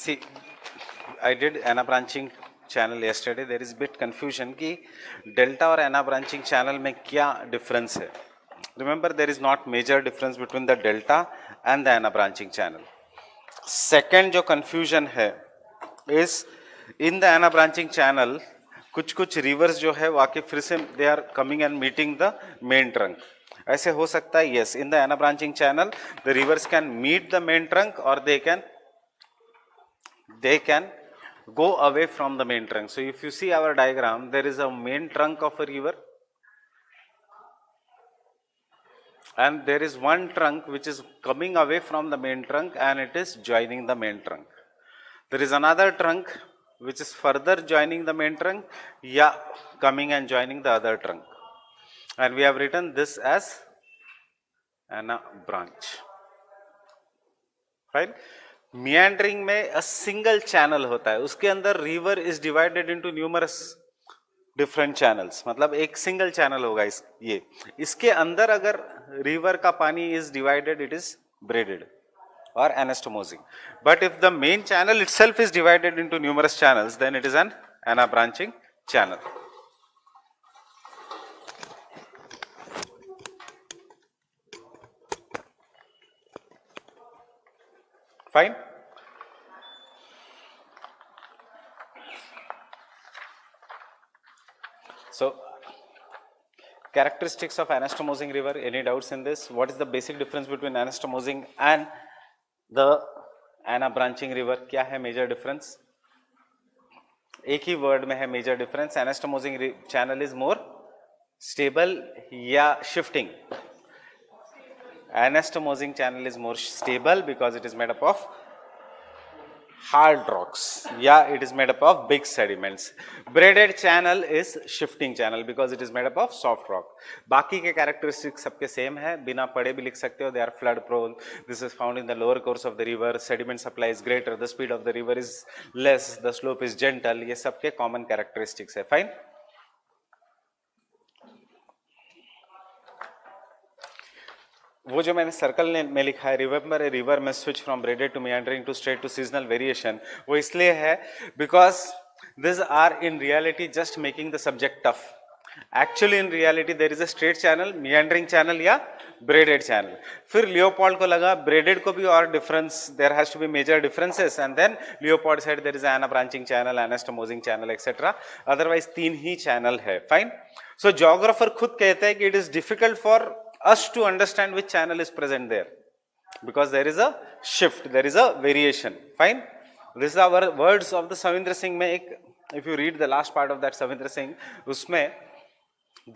See, I did ana branching channel yesterday. There is bit confusion कि delta और ana branching channel में क्या difference है. Remember, there is not major difference between the delta and the ana branching channel. Second जो confusion है is in the ana branching channel कुछ rivers जो है वाकई फिर से they are coming and meeting the main trunk. ऐसे हो सकता है, yes, in the ana branching channel the rivers can meet the main trunk or they can go away from the main trunk. So if you see our diagram, there is a main trunk of a river and there is one trunk which is coming away from the main trunk and it is joining the main trunk. There is another trunk which is further joining the main trunk, coming and joining the other trunk, and we have written this as ana branch. Right? Meandering में a single channel होता है, उसके अंदर river is divided into numerous different channels. मतलब एक single channel होगा इसके अंदर अगर river का पानी is divided, it is braided or anastomosing. But if the main channel itself is divided into numerous channels, then it is an ana branching channel. Fine. So, characteristics of anastomosing river. Any doubts in this? What is the basic difference between anastomosing and the ana branching river? क्या है major difference? एक ही word में है major difference. Anastomosing channel is more stable या shifting. Anastomosing channel is more stable because it is made up of hard rocks. It is made up of big sediments. Braided channel is shifting channel because it is made up of soft rock. बाकी के characteristics सबके same है, बिना पढ़े भी लिख सकते हो. They are flood prone. This is found in the lower course of the river. Sediment supply is greater. The speed of the river is less. The slope is gentle. ये सबके common characteristics है. Fine. वो जो मैंने circle में लिखा है, remember a river में switch from braided to meandering to straight to seasonal variation, वो इसलिए है because this are in reality just making the subject tough. Actually in reality there is a straight channel, meandering channel या braided channel. फिर Leopold को लगा braided को भी और difference, there has to be major differences, and then Leopold said there is anabranching channel, anastomosing channel etcetera. Otherwise 3 he channel है. Fine. सो geographer खुद कहते हैं कि it is difficult for us to understand which channel is present there because there is a shift, there is a variation. Fine. This is our words of the Savindra Singh mein ek, if you read the last part of that Savindra Singh, usme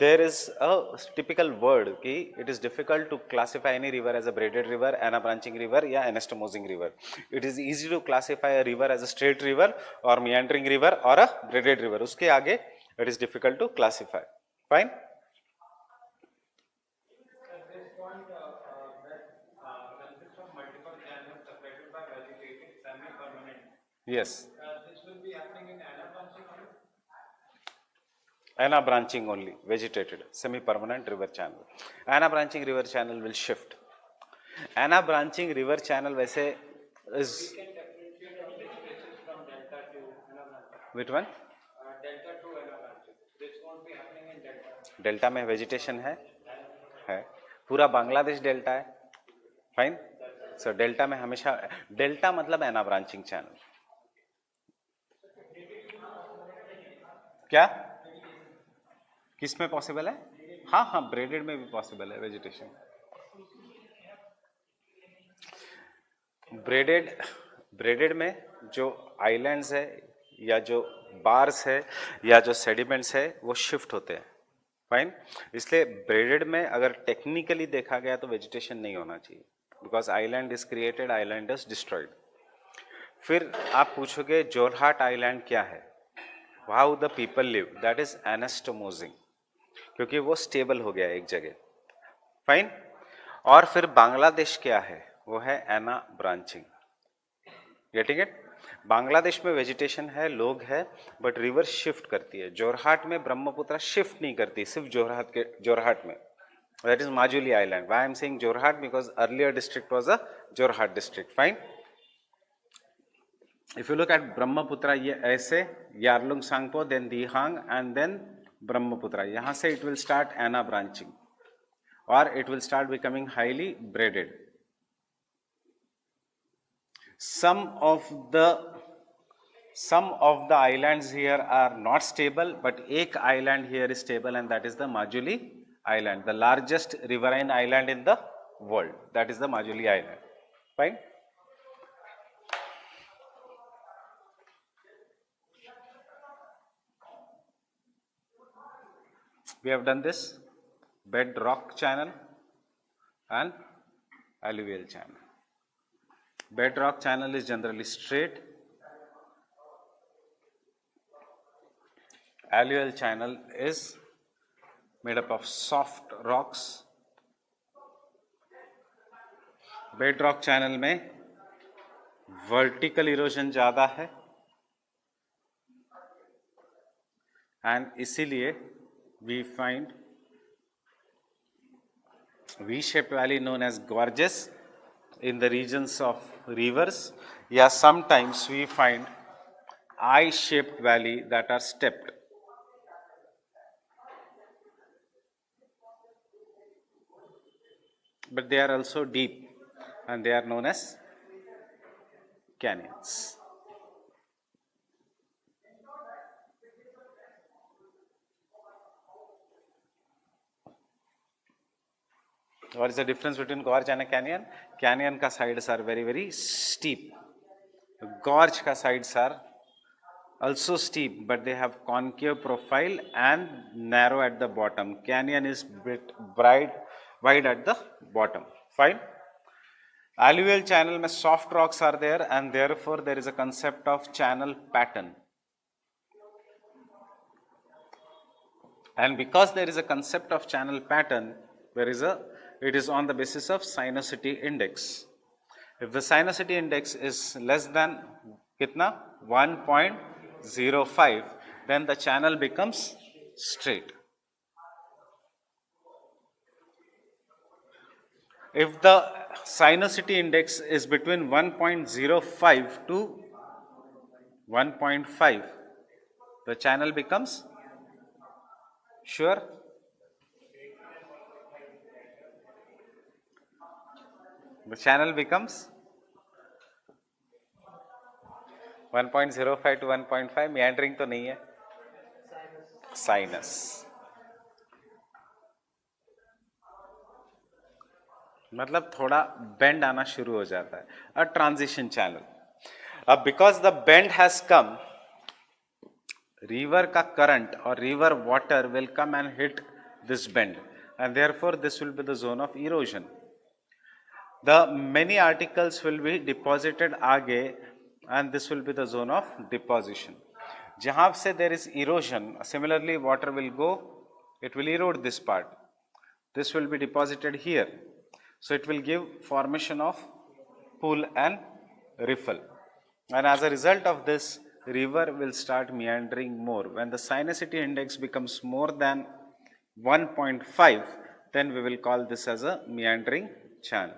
there is a typical word ki it is difficult to classify any river as a braided river, ana branching river ya anastomosing river. It is easy to classify a river as a straight river or meandering river or a braided river. Uske aage it is difficult to classify. Fine. Yes. This will be happening in ana branching only? Ana branching only, vegetated, semi-permanent river channel. Ana branching river channel will shift. Ana branching river channel वैसे is. We can differentiate how many places from delta to ana branching. Which one? Delta to ana branching. This won't be happening in delta. Delta में vegetation है पूरा Bangladesh delta है. Fine. So delta में हमेशा, delta मतलब एना branching channel. क्या किस में पॉसिबल है? हाँ, ब्रेडेड में भी पॉसिबल है वेजिटेशन. ब्रेडेड में जो आइलैंड्स है या जो बार्स है या जो सेडिमेंट्स है वो शिफ्ट होते हैं. फाइन. इसलिए ब्रेडेड में अगर टेक्निकली देखा गया तो वेजिटेशन नहीं होना चाहिए because island is created, island is destroyed. फिर आप पूछोगे जोरहाट आइलैंड क्या है, how the people live, that is anastomosing क्योंकि वो स्टेबल हो गया एक जगह. फाइन. और फिर बांग्लादेश क्या है, वो है anabranching. Getting it? Bangladesh में वेजिटेशन है, लोग है, बट रिवर शिफ्ट करती है. जोरहाट में ब्रह्मपुत्र शिफ्ट नहीं करती, सिर्फ जोरहाट में. That is Majuli island. Why I am saying Jorhat because earlier district was a Jorhat district. Fine. If you look at Brahmaputra, ये ऐसे Yarlung Sangpo, then Dihang, and then Brahmaputra. यहाँ से it will start ana branching, or it will start becoming highly braided. Some of the islands here are not stable, but एक island here is stable, and that is the Majuli Island, the largest riverine island in the world. That is the Majuli Island. Fine. We have done this bedrock channel and alluvial channel. Bedrock channel is generally straight. Alluvial channel is made up of soft rocks. Bedrock channel में vertical erosion ज़्यादा है, and इसीलिए we find V-shaped valley known as gorges in the regions of rivers. Yeah, sometimes we find I-shaped valley that are stepped. But they are also deep, and they are known as canyons. What is the difference between gorge and a canyon? Canyon ka sides are very, very steep. Gorge ka sides are also steep, but they have concave profile and narrow at the bottom. Canyon is bit wide at the bottom. Fine. Alluvial channel में soft rocks are there, and therefore there is a concept of channel pattern. And because there is a concept of channel pattern, it is on the basis of sinusity index. If the sinusity index is less than kitna 1.05, then the channel becomes straight. If the sinusity index is between 1.05 to 1.5, the channel becomes sure. The channel becomes 1.05 to 1.5. meandering तो नहीं है, sinus. मतलब थोड़ा bend आना शुरू हो जाता है, a transition channel. अब because the bend has come, river का current or river water will come and hit this bend, and therefore this will be the zone of erosion. The many articles will be deposited आगे, and this will be the zone of deposition. जहाँ से there is erosion, similarly water will go, it will erode this part. This will be deposited here. So it will give formation of pool and riffle. And as a result of this, river will start meandering more. When the sinusity index becomes more than 1.5, then we will call this as a meandering channel.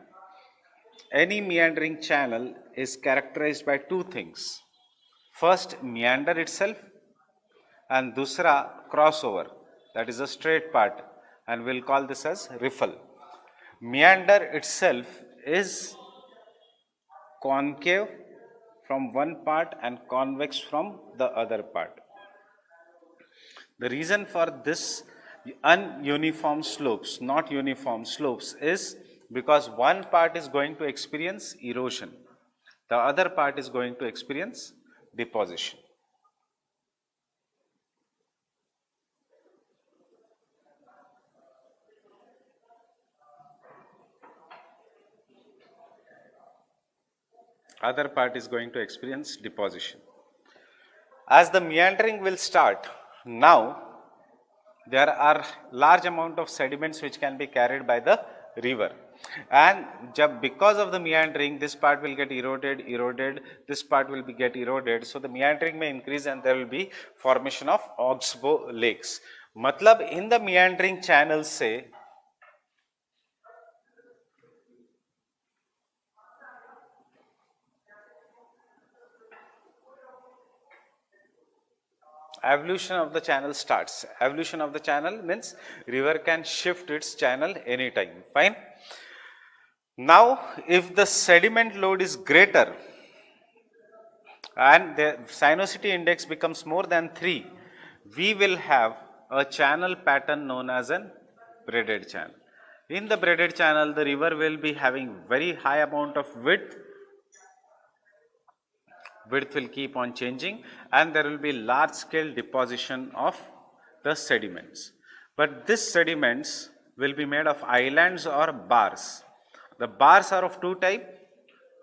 Any meandering channel is characterized by two things. First, meander itself, and dusra, crossover, that is a straight part, and we'll call this as riffle. Meander itself is concave from one part and convex from the other part. The reason for this ununiform slopes, not uniform slopes, is because one part is going to experience erosion, the other part is going to experience deposition. Other part is going to experience deposition. As the meandering will start, now there are large amount of sediments which can be carried by the river, and because of the meandering, this part will get eroded, this part will get eroded, so the meandering may increase and there will be formation of oxbow lakes. मतलब in the meandering channel से evolution of the channel starts. Evolution of the channel means river can shift its channel anytime. Fine. Now if the sediment load is greater and the sinuosity index becomes more than 3, we will have a channel pattern known as an braided channel. In the braided channel, the river will be having very high amount of width. Width will keep on changing and there will be large scale deposition of the sediments. But these sediments will be made of islands or bars. The bars are of two types,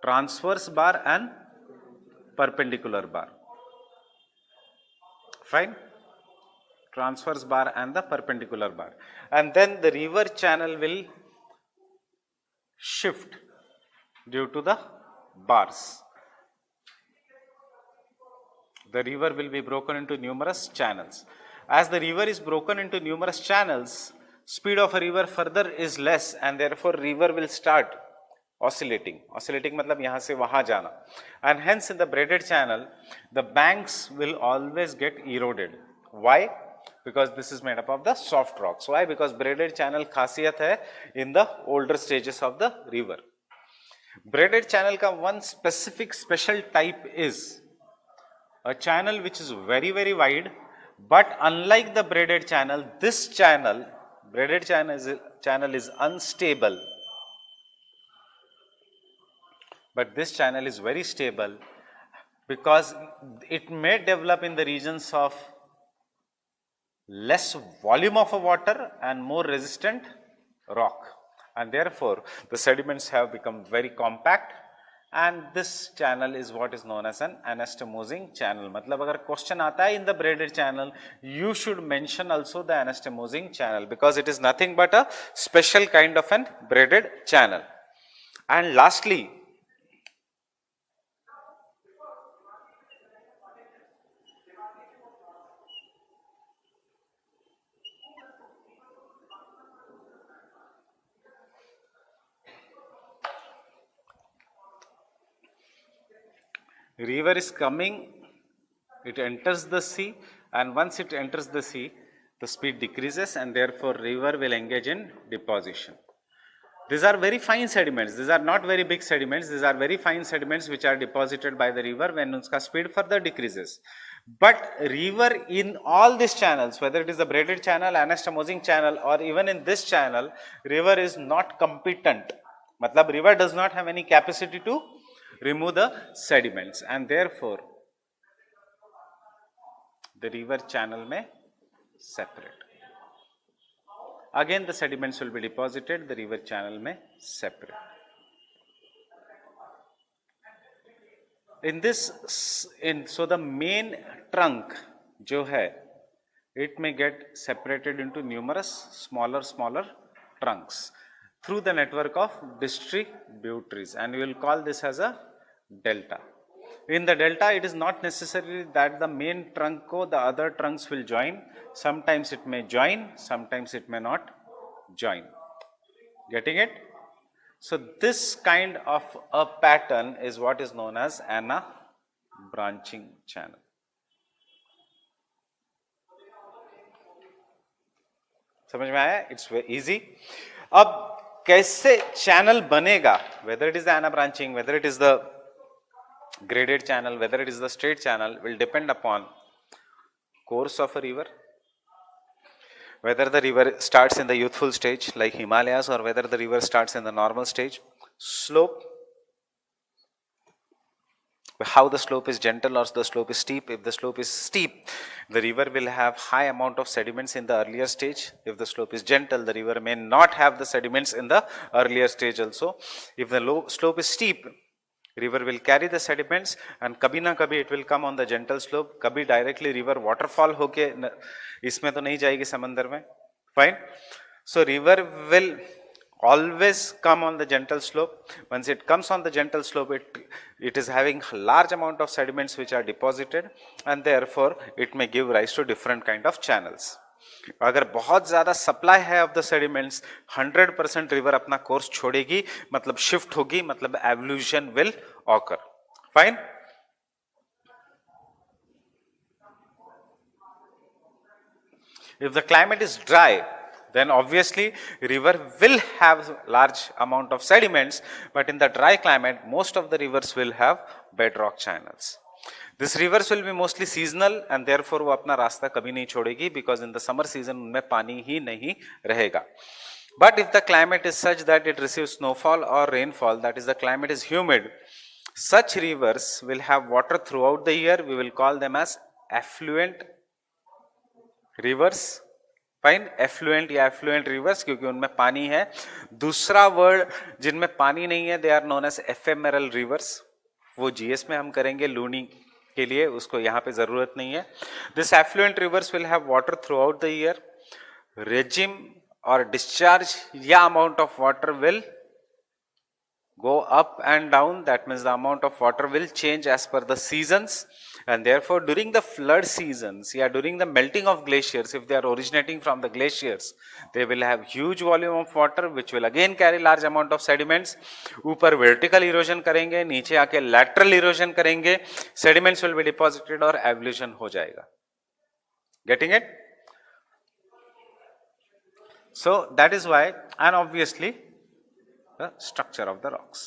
transverse bar and perpendicular bar. Fine. Transverse bar and the perpendicular bar. And then the river channel will shift due to the bars. The river will be broken into numerous channels. As the river is broken into numerous channels, speed of a river further is less and therefore river will start oscillating. Oscillating matlab yahan se wahan jana. And hence in the braided channel, the banks will always get eroded. Why? Because this is made up of the soft rocks. Why? Because braided channel khasiyat hai in the older stages of the river. Braided channel ka one special type is a channel which is very wide, but unlike the braided channel, this braided channel is unstable, but this channel is very stable because it may develop in the regions of less volume of water and more resistant rock, and therefore the sediments have become very compact. And this channel is what is known as an anastomosing channel. मतलब अगर question आता है in the braided channel, you should mention also the anastomosing channel because it is nothing but a special kind of an braided channel. And lastly, river is coming, it enters the sea, and once it enters the sea, the speed decreases and therefore river will engage in deposition. These are very fine sediments. These are not very big sediments. These are very fine sediments which are deposited by the river when uska speed further decreases. But river in all these channels, whether it is the braided channel, anastomosing channel, or even in this channel, river is not competent. Matlab river does not have any capacity to remove the sediments, and therefore the river channel may separate. Again the sediments will be deposited, the river channel may separate. So the main trunk jo hai, it may get separated into numerous smaller trunks through the network of distributaries, and we will call this as a delta. In the delta, it is not necessary that the main trunk ko the other trunks will join. Sometimes it may join, sometimes it may not join. Getting it? So this kind of a pattern is what is known as ana branching channel. समझ में आया? It's very easy. अब कैसे channel बनेगा? Whether it is the ana branching, whether it is the graded channel, whether it is the straight channel, will depend upon course of a river, whether the river starts in the youthful stage like Himalayas or whether the river starts in the normal stage, slope, how the slope is gentle or the slope is steep. If the slope is steep, the river will have high amount of sediments in the earlier stage. If the slope is gentle, the river may not have the sediments in the earlier stage also. If the slope is steep, river will carry the sediments and kabhi na kabhi it will come on the gentle slope. Kabhi directly river waterfall hoke isme to nahi jayegi samandar mein. Fine. So river will always come on the gentle slope. Once it comes on the gentle slope, it is having large amount of sediments which are deposited, and therefore it may give rise to different kind of channels. अगर बहुत ज़्यादा supply है of the sediments, 100% river अपना course छोड़ेगी, मतलब shift होगी, मतलब evolution will occur. Fine. If the climate is dry, then obviously river will have large amount of sediments, but in the dry climate, most of the rivers will have bedrock channels. This rivers will be mostly seasonal and therefore वो अपना रास्ता कभी नहीं छोड़ेगी, because in the summer season उनमें पानी ही नहीं रहेगा. But if the climate is such that it receives snowfall or rainfall, that is the climate is humid, such rivers will have water throughout the year. We will call them as affluent rivers. Fine, effluent या effluent rivers, क्योंकि उनमें पानी है. दूसरा word जिनमें पानी नहीं है, they are known as ephemeral rivers. वो जीएस में हम करेंगे लूनी के लिए, उसको यहाँ पे जरूरत नहीं है. This effluent rivers will have water through the year. Regime और डिस्चार्ज या amount of water will go up and down. That means the amount of water will change as per the seasons, and therefore during the flood seasons, during the melting of glaciers, if they are originating from the glaciers, they will have huge volume of water which will again carry large amount of sediments. ऊपर vertical erosion करेंगे, नीचे आके lateral erosion करेंगे, sediments will be deposited और evolution हो जाएगा. Getting it? So that is why, and obviously the structure of the rocks.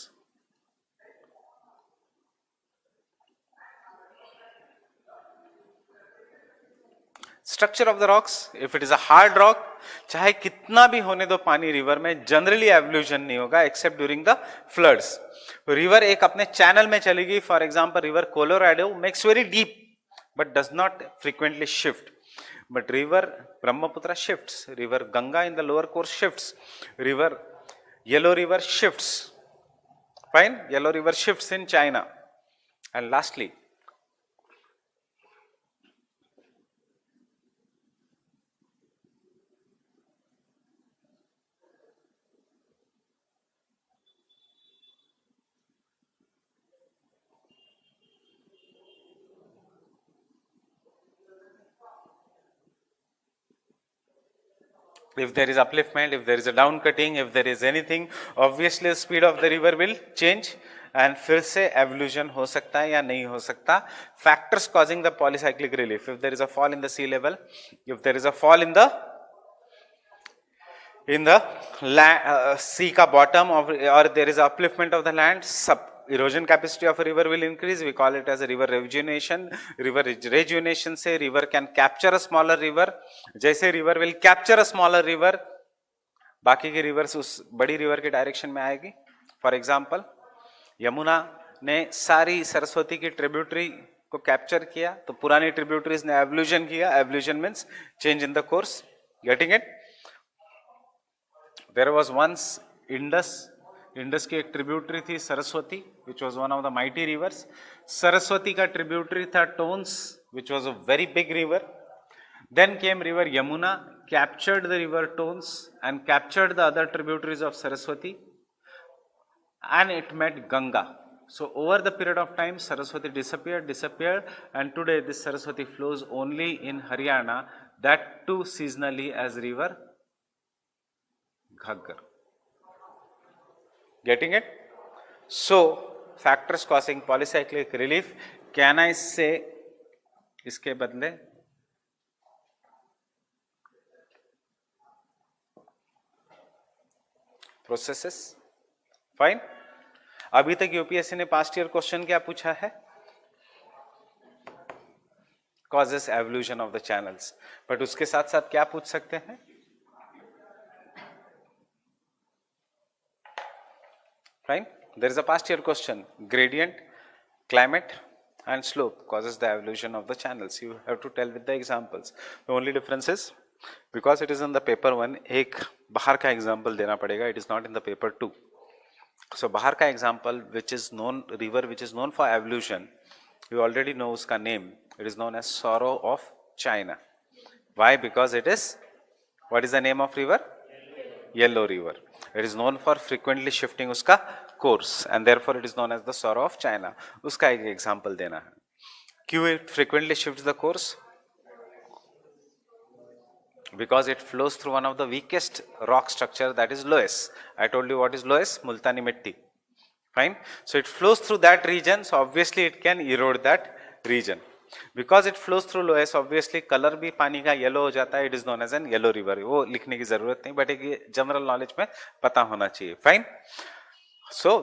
Structure of the rocks, if it is a hard rock, चाहे कितना भी होने दो पानी रिवर में, जनरली एवोल्यूशन नहीं होगा accept during the floods. River एक अपने चैनल में चलेगी. For example river Colorado makes very deep but does not frequently shift, but river Brahmaputra shifts, river Ganga in the lower course shifts, river Yellow River shifts. Fine, Yellow River shifts in China. And lastly, if there is upliftment, if there is a down cutting, if there is anything, obviously the speed of the river will change and फिर से evolution हो सकता है या नहीं हो सकता. Factors causing the polycyclic relief: if there is a fall in the sea level, if there is a fall in the sea का bottom, or there is upliftment of the land, erosion capacity of a river will increase. We call it as a river rejuvenation. River rejuvenation से river can capture a smaller river. जैसे river will capture a smaller river, बाकी की rivers उस बड़ी river के direction में आएगी. For example, Yamuna ने सारी सरस्वती की tributary को capture किया, तो पुरानी tributaries ने evolution किया. Evolution means change in the course. Getting it? There was once Indus. Indus की एक ट्रिब्यूटरी थी Saraswati, which was one of the mighty rivers. Saraswati का ट्रिब्यूटरी था Tons, which was a very big river. Then came river Yamuna, captured the river Tons and captured the other tributaries of Saraswati, and it met Ganga. So over the period of time, Saraswati disappeared, and today this Saraswati flows only in Haryana, that too seasonally as river Ghaggar. Getting it? So factors causing polycyclic relief, can I say इसके बदले processes. Fine. अभी तक UPSC ने past year question क्या पूछा है? Causes evolution of the channels. But उसके साथ साथ क्या पूछ सकते हैं? Fine. There is a past year question. Gradient, climate and slope causes the evolution of the channels. You have to tell with the examples. The only difference is, because it is in the paper 1, एक बाहर का example देना पड़ेगा. It is not in the paper 2. So बाहर का example, which is known, river which is known for evolution, you already know उसका name. It is known as Sorrow of China. Why? Because it is, what is the name of river? Yellow River. It is known for frequently shifting उसका course, and therefore it is known as the Sorrow of China. उसका एक example देना है. क्यों it frequently shifts the course? Because it flows through one of the weakest rock structure, that is loess. I told you what is loess? Multani mitti. Fine. So it flows through that region, so obviously it can erode that region. Because it flows through loess, obviously colour भी पानी का yellow हो जाता है, it is known as an yellow river, वो लिखने की जरूरत नहीं, बट एक जनरल नॉलेज में पता होना चाहिए। फाइन। सो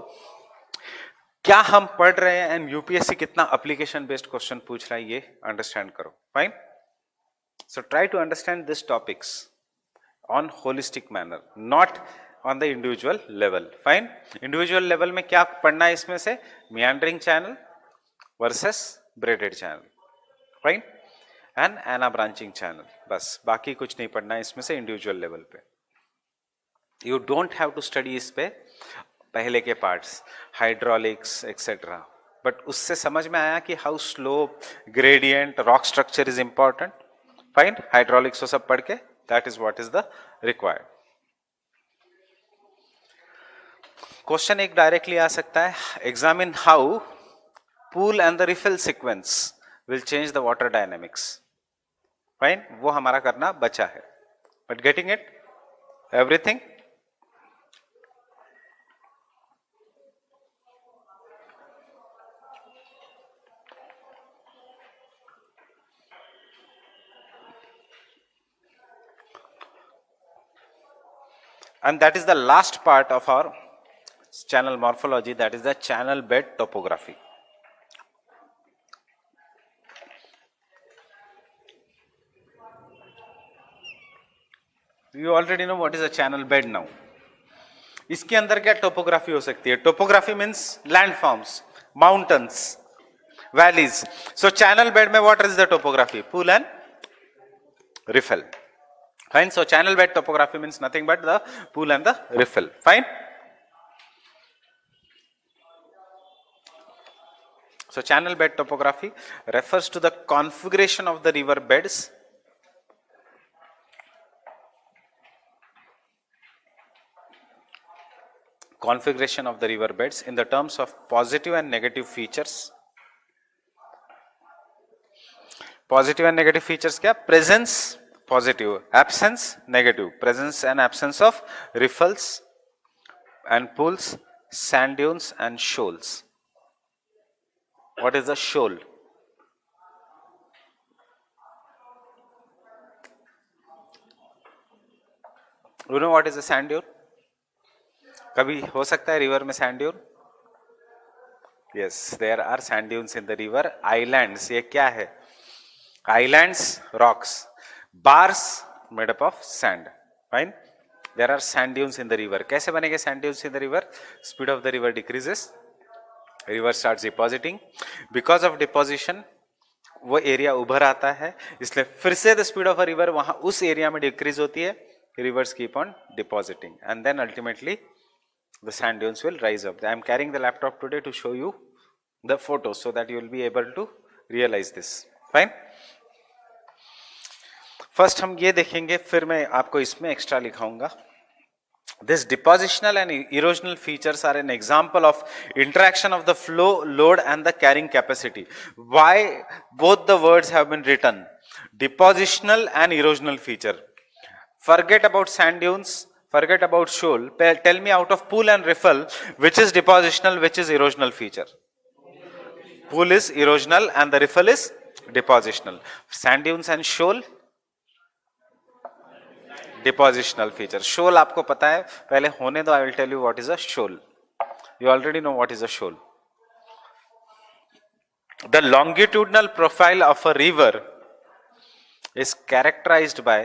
क्या हम पढ़ रहे हैं एंड यूपीएससी कितना एप्लीकेशन बेस्ड क्वेश्चन पूछ रहा है, ये अंडरस्टैंड करो। Fine. So try to understand this topics on holistic manner, not on the individual level. Fine. Individual level में क्या पढ़ना है इसमें से, meandering channel versus braided channel, fine, and anabranching channel, बस बाकी कुछ नहीं पढ़ना है इसमें से इंडिविजुअल लेवल पे। You don't have to study इस पे पहले के पार्ट्स, हाइड्रोलिक्स एक्सेट्रा, बट उससे समझ में आया कि how slope, gradient, rock structure is important. Fine. Hydraulics वो सब पढ़ के, that is what is the required. Question एक डायरेक्टली आ सकता है, examine how pool and the refill sequence will change the water dynamics. Fine, वो हमारा करना बचा है, but getting it everything. And that is the last part of our channel morphology, that is the channel bed topography. You already know what is a channel bed now. इसके अंदर क्या topography हो सकती है? Topography means landforms, mountains, valleys. सो channel bed में what is the topography? Pool and riffle. Fine. So channel bed topography means nothing but the pool and the riffle. Fine. So channel bed topography refers to the configuration of the river beds in the terms of positive and negative features. Positive and negative features क्या? Presence positive, absence negative. Presence and absence of riffles and pools, sand dunes and shoals. What is a shoal? You know what is a sand dune? कभी हो सकता है river में sand dune? Yes, there are sand dunes in the river. Islands, ये क्या है? Islands, rocks, bars made up of sand. Fine. There are sand dunes in the river. कैसे बनेंगे sand dunes in the river? Speed of the river decreases, river starts depositing. Because of deposition वो area उभर आता है, इसलिए फिर से the speed of a river वहां उस एरिया में डिक्रीज होती है. Rivers keep on depositing and then ultimately the sand dunes will rise up. I am carrying the laptop today to show you the photos so that you will be able to realize this. Fine. First हम ये देखेंगे, फिर मैं आपको इसमें extra लिखाऊंगा. This depositional and erosional features are an example of interaction of the flow, load and the carrying capacity. Why both the words have been written? Depositional and erosional feature. Forget about sand dunes, forget about shoal. Tell me out of pool and riffle, which is depositional, which is erosional feature? Pool is erosional and the riffle is depositional. Sand dunes and shoal, depositional feature. Shoal आपको पता है, पहले होने दो. I will tell you what is a shoal. You already know what is a shoal. The longitudinal profile of a river is characterized by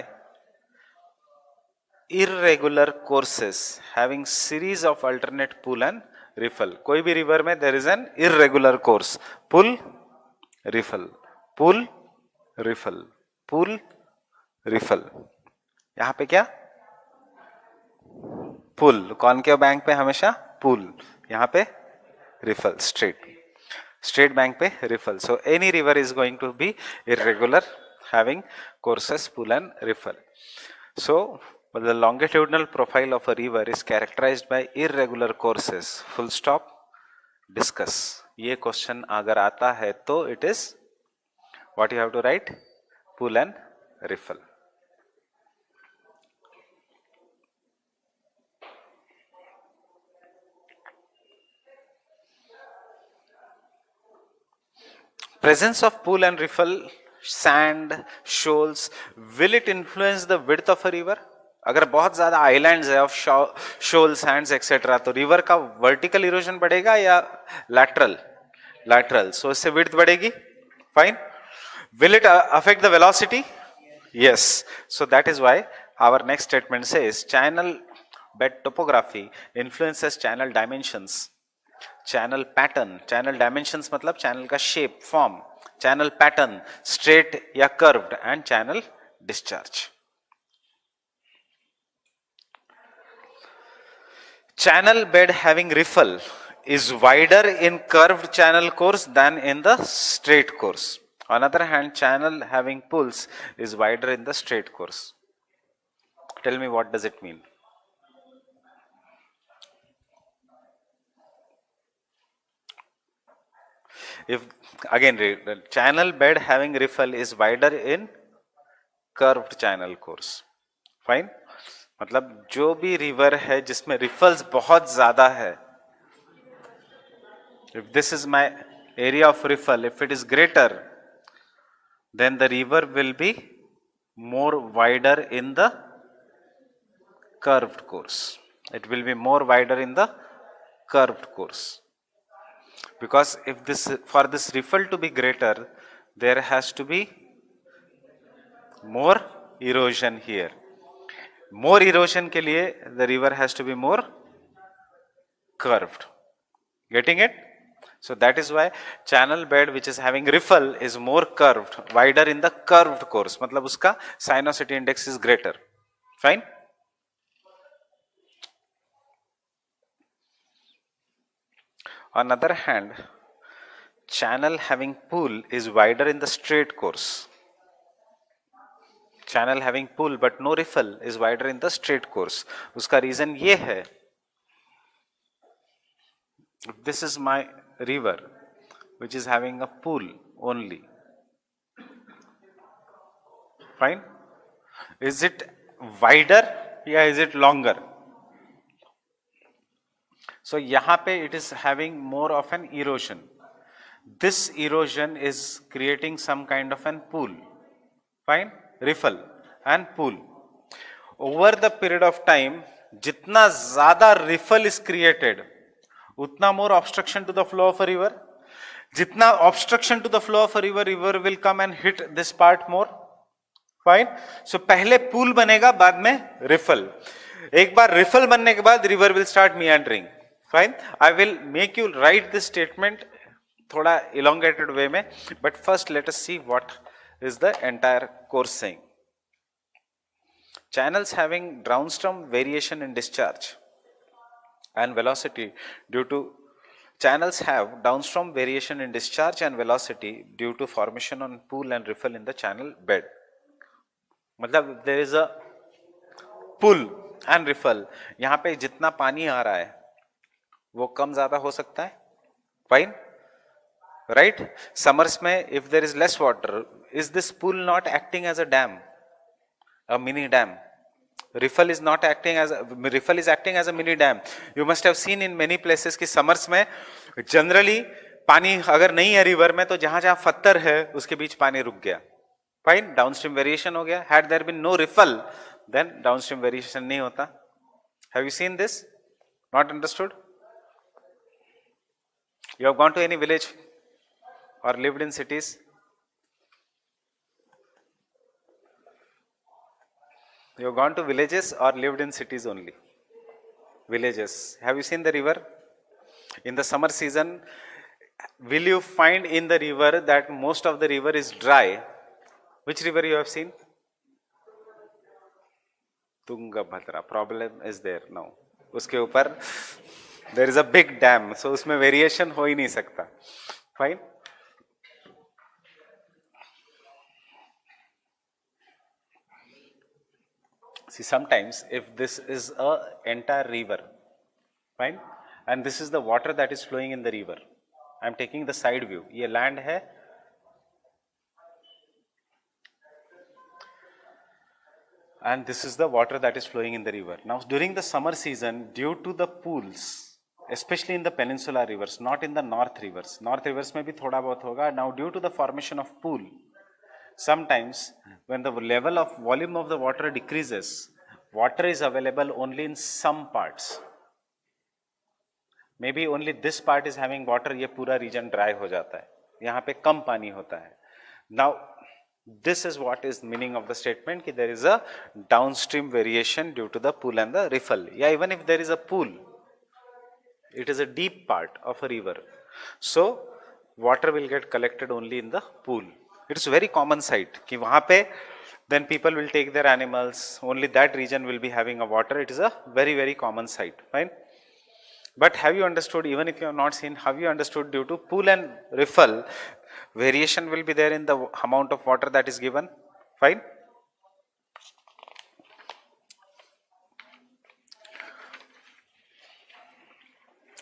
irregular courses having series of alternate pool and riffle. कोई भी river में there is an irregular course. Pull, riffle, pull, riffle, pull, riffle. यहाँ पे क्या? पुल. Concave bank पे हमेशा पुल, यहाँ पे रिफल. स्ट्रेट बैंक पे riffle. So any river is going to be irregular having courses pull and riffle. So the longitudinal profile of a river is characterized by irregular courses. Full stop. Discuss. ये question अगर आता है तो it is what you have to write? Pull and riffle. presence of pool and riffle, sand, shoals, will it influence the width of a river? अगर बहुत ज्यादा islands है of shawl Sands etcetera तो river का vertical erosion बढ़ेगा या lateral? Lateral, सो इससे width बढ़ेगी. Fine. Will it affect the velocity? Yes. So that is why our next statement says channel bed topography influences channel dimensions, channel pattern. Channel dimensions मतलब channel का shape, form, channel pattern, straight या curved, and channel discharge. Channel bed having riffle is wider in curved channel course than in the straight course. On the other hand, channel having pools is wider in the straight course. Tell me, what does it mean? If again read, the channel bed having riffle is wider in curved channel course. Fine. मतलब जो भी river है जिसमें refills बहुत ज्यादा है, if this is my area of riffle, if it is greater, then the river will be more wider in the curved course. It will be more wider in the curved course. Because if this, for this riffle to be greater, there has to be more erosion here. More erosion के लिए the river has to be more curved. Getting it? So that is why channel bed which is having riffle is more curved, wider in the curved course. मतलब उसका sinuosity index is greater. Fine? On the other hand, channel having pool is wider in the straight course. Channel having pool but no riffle is wider in the straight course. उसका reason ये है, this is my river which is having a pool only. Fine? Is it wider या is it longer? So यहाँ पे it is having more of an erosion. This erosion is creating some kind of an pool. Fine? Riffle and pool. Over the period of time, जितना ज़्यादा riffle is created, उतना more obstruction to the flow of a river. जितना obstruction to the flow of a river, river will come and hit this part more. Fine? So पहले pool बनेगा, बाद में riffle. एक बार riffle बनने के बाद river will start meandering. Fine? I will make you write this statement थोड़ा elongated way में, but first let us see what is the entire course saying. Channels having downstream variation in discharge and velocity due to channels have downstream variation in discharge and velocity due to formation on pool and riffle in the channel bed. मतलब there is a pool and riffle. यहाँ पे जितना पानी आ रहा है वो कम ज़्यादा हो सकता है. Fine? Right? Summers में if there is less water, is this pool not acting as a dam, a mini dam? Riffle is not acting as riffle is acting as a mini dam. You must have seen in many places कि summers में generally पानी अगर नहीं है river में तो जहाँ जहाँ पत्थर है उसके बीच पानी रुक गया. Fine? Downstream variation हो गया. Had there been no riffle, then downstream variation नहीं होता. Have you seen this? Not understood? You have gone to any village or lived in cities? You have gone to villages or lived in cities only? Villages. Have you seen the river? In the summer season, will you find in the river that most of the river is dry? Which river you have seen? Tungabhadra. Problem is there now. उसके ऊपर there is a big dam, so उसमें variation हो ही नहीं सकता. Fine? See, sometimes if this is a entire river, fine, and this is the water that is flowing in the river, I am taking the side view. ये land है, and this is the water that is flowing in the river. Now, during the summer season, due to the pools, especially in the peninsular rivers, not in the north rivers. North rivers में भी थोड़ा बहुत होगा. Now due to the formation of pool, sometimes when the level of volume of the water decreases, water is available only in some parts. Maybe only this part is having water, ये पूरा region dry हो जाता है, यहाँ पे कम पानी होता है. Now this is what is meaning of the statement कि there is a downstream variation due to the pool and the riffle. Yeah, even if there is a pool, it is a deep part of a river, so water will get collected only in the pool. It's very common sight कि वहाँ पे then people will take their animals, only that region will be having a water. It is a very very common sight, fine. But have you understood, even if you have not seen, have you understood due to pool and riffle, variation will be there in the amount of water that is given, fine.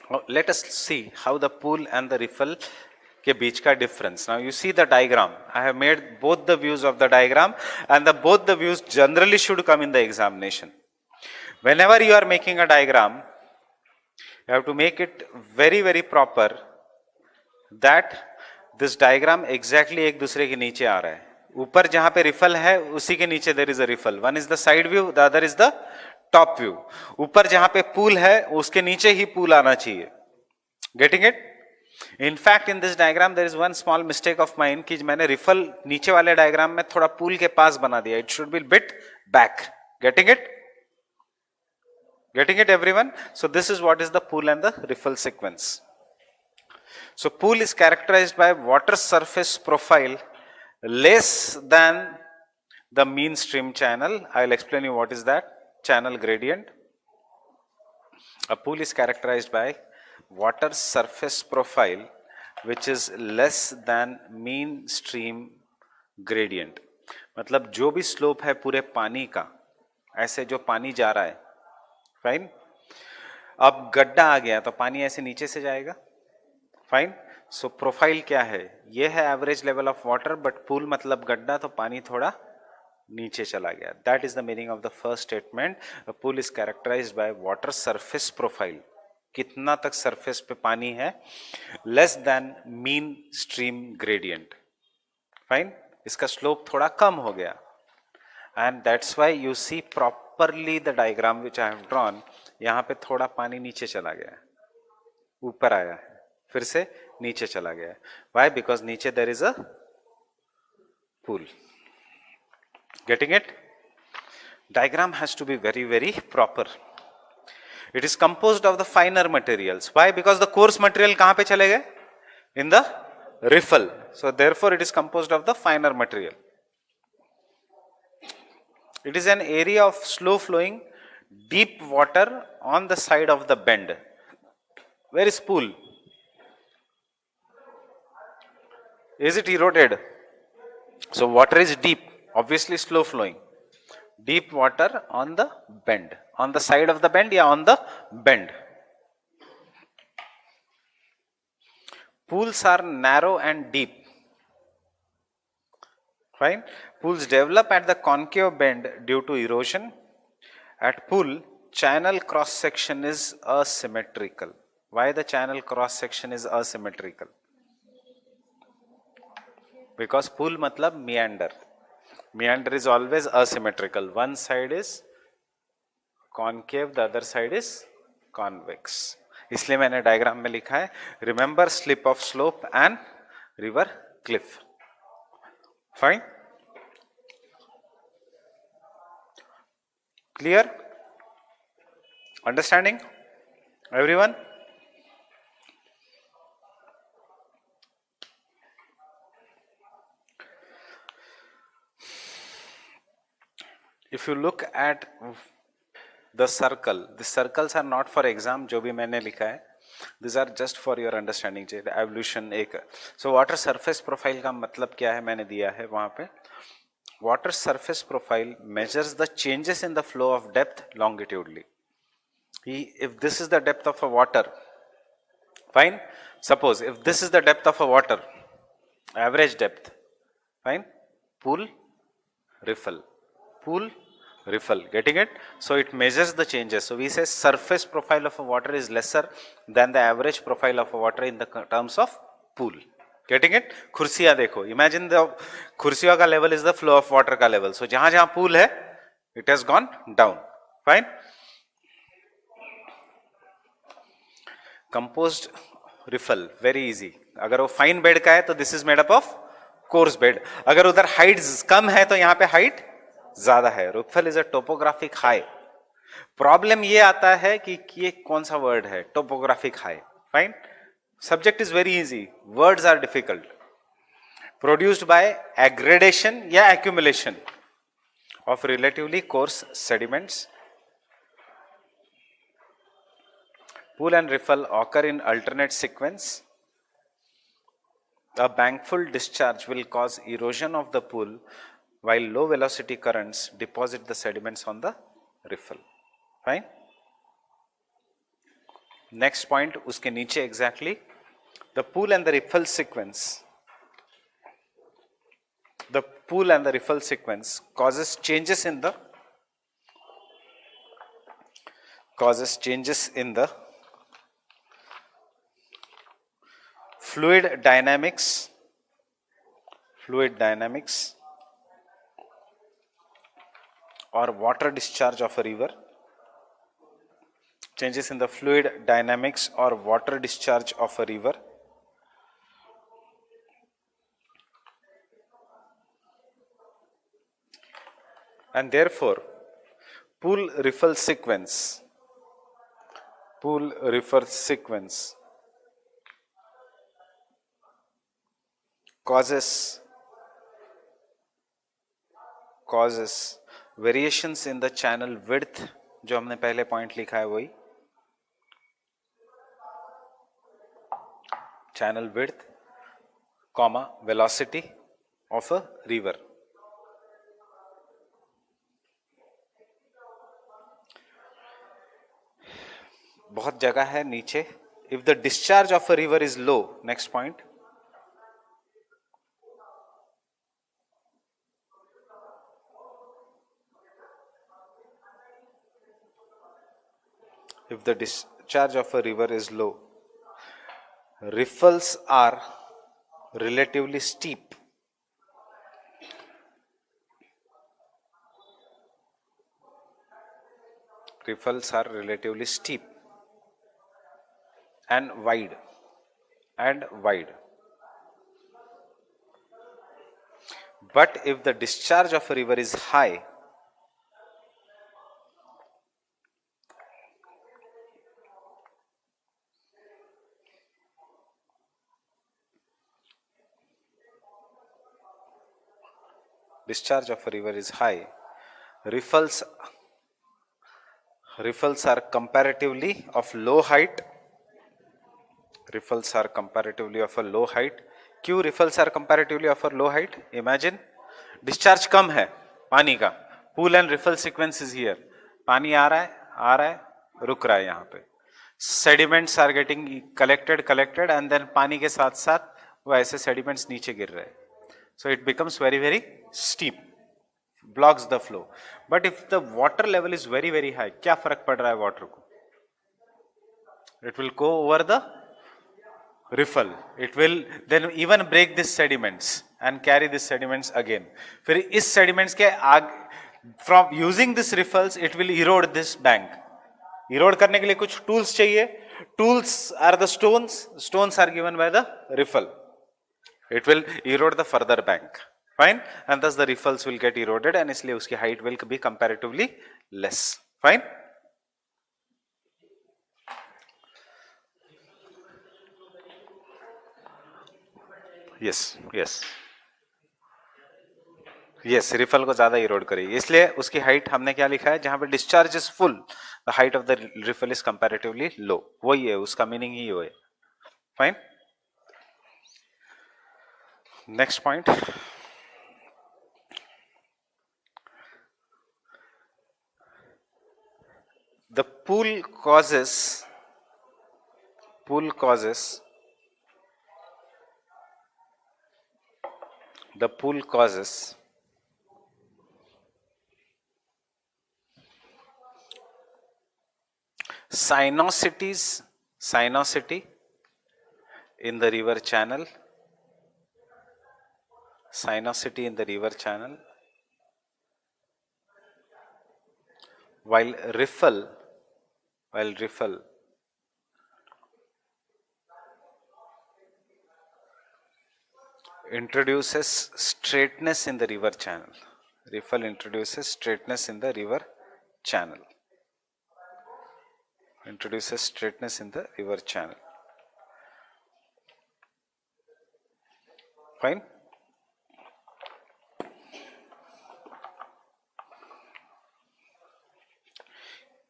Now, let us see how the pool and the riffle के बीच का difference. Now you see the diagram. I have made both the views of the diagram, and both the views generally should come in the examination. Whenever you are making a diagram, you have to make it very very proper that this diagram exactly एक दूसरे के नीचे आ रहा है. ऊपर जहां पे रिफल है उसी के नीचे there is a riffle. One is the side view, the other is the top view. ऊपर जहां पे pool है उसके नीचे ही pool आना चाहिए. Getting it? In fact, in this diagram there is one small mistake of mine कि मैंने riffle नीचे वाले diagram में थोड़ा pool के पास बना दिया. It should be bit back. Getting it? Getting it, everyone? So this is what is the pool and the riffle sequence. So pool is characterized by water surface profile less than the mean stream channel. I will explain you what is that. Channel gradient. A pool is characterized by water surface profile which is less than mean stream gradient. मतलब जो भी slope है पूरे पानी का, ऐसे जो पानी जा रहा है, फाइन. अब गड्ढा आ गया तो पानी ऐसे नीचे से जाएगा, फाइन. सो प्रोफाइल क्या है, ये है average level of water, but pool मतलब गड्ढा तो पानी थोड़ा नीचे चला गया. That is the meaning of the first statement. Pool is characterised by water surface profile, कितना तक सरफेस पे पानी है, less than mean stream gradient, fine. इसका स्लोप थोड़ा कम हो गया, and that's why you see properly the diagram which I have drawn. यहाँ पे थोड़ा पानी नीचे चला गया, ऊपर आया है, फिर से नीचे चला गया है. व्हाई? बिकॉज नीचे there is a pool. Getting it? Diagram has to be very very proper. It is composed of the finer materials. Why? Because the coarse material कहां पे चले गए? In the riffle. So therefore it is composed of the finer material. It is an area of slow flowing deep water on the side of the bend. Where is pool? Is it eroded? So water is deep, obviously slow flowing. Deep water on the bend. On the side of the bend, yeah, on the bend. Pools are narrow and deep. Fine. Pools develop at the concave bend due to erosion. At pool, channel cross section is asymmetrical. Why the channel cross section is asymmetrical? Because pool matlab meander. Meander is always asymmetrical. One side is concave, the other side is convex. इसलिए मैंने diagram में लिखा है, remember slip of slope and river cliff. Fine? Clear? Understanding? Everyone? If you look at the circle, the circles are not for exam, जो भी मैंने लिखा है, these are just for your understanding. Evolution एक. So water surface profile का मतलब क्या है मैंने दिया है वहाँ पे. Water surface profile measures the changes in the flow of depth longitudinally. If this is the depth of a water, fine. Suppose if this is the depth of a water, average depth, fine. Pool, riffle, pool, riffle. Getting it? So it measures the changes. So we say surface profile of a water is lesser than the average profile of a water in the terms of pool. Getting it? खुर्सियां देखो, imagine the खुर्सियों का level is the flow of water का level. So जहां जहां pool है, it has gone down. Fine. Composed riffle, very easy. अगर वो fine bed का है तो this is made up of course bed. अगर उधर हाइट कम है तो यहां पे हाइट ज्यादा है. Riffle is a topographic high. Problem ये आता है कि ये कौन सा वर्ड है, topographic high. Fine. Subject is very easy, words are difficult. Produced by aggradation या accumulation of relatively coarse sediments. Pool and riffle occur in alternate sequence. A bankful discharge will cause erosion of the pool while low velocity currents deposit the sediments on the riffle. Fine. Next point uske niche exactly. The pool and the riffle sequence. The pool and the riffle sequence causes changes in the fluid dynamics or water discharge of a river. Changes in the fluid dynamics or water discharge of a river. And therefore pool riffle sequence causes variations in the channel width. जो हमने पहले point लिखा है वही, channel width, comma velocity of a river. बहुत जगह है नीचे. If the discharge of a river is low, next point, if the discharge of a river is low, riffles are relatively steep. Riffles are relatively steep and wide. But if the discharge of a river is high, riffles are comparatively of low height. क्यों riffles are comparatively of a low height? Imagine discharge कम है पानी का. Pool and riffle sequence is here. पानी आ रहा है, रुक रहा है यहाँ पे. Sediments are getting collected and then पानी के साथ साथ वो ऐसे sediments नीचे गिर रहे हैं. So it becomes very very steep, blocks the flow. But if the water level is very very high, क्या फर्क पड़ रहा है water को? It will go over the riffle. It will then even break these sediments and carry these sediments again. फिर इस sediments के from using these riffles, it will erode this bank. Erode करने के लिए कुछ tools चाहिए. Tools are the stones. Stones are given by the riffle. It will erode the further bank. Fine. And thus the riffles will get eroded and इसलिए उसकी height will be comparatively less. Fine. yes, रिफल को ज्यादा इरोड करेगी, इसलिए उसकी height हमने क्या लिखा है, जहां पे discharge is full the height of the riffle is comparatively low. वही है उसका मीनिंग ही वो है. Fine. Next point. The pool causes sinosity in the river channel, sinosity in the river channel, while riffle introduces straightness in the river channel. Riffle introduces straightness in the river channel. Introduces straightness in the river channel. Fine.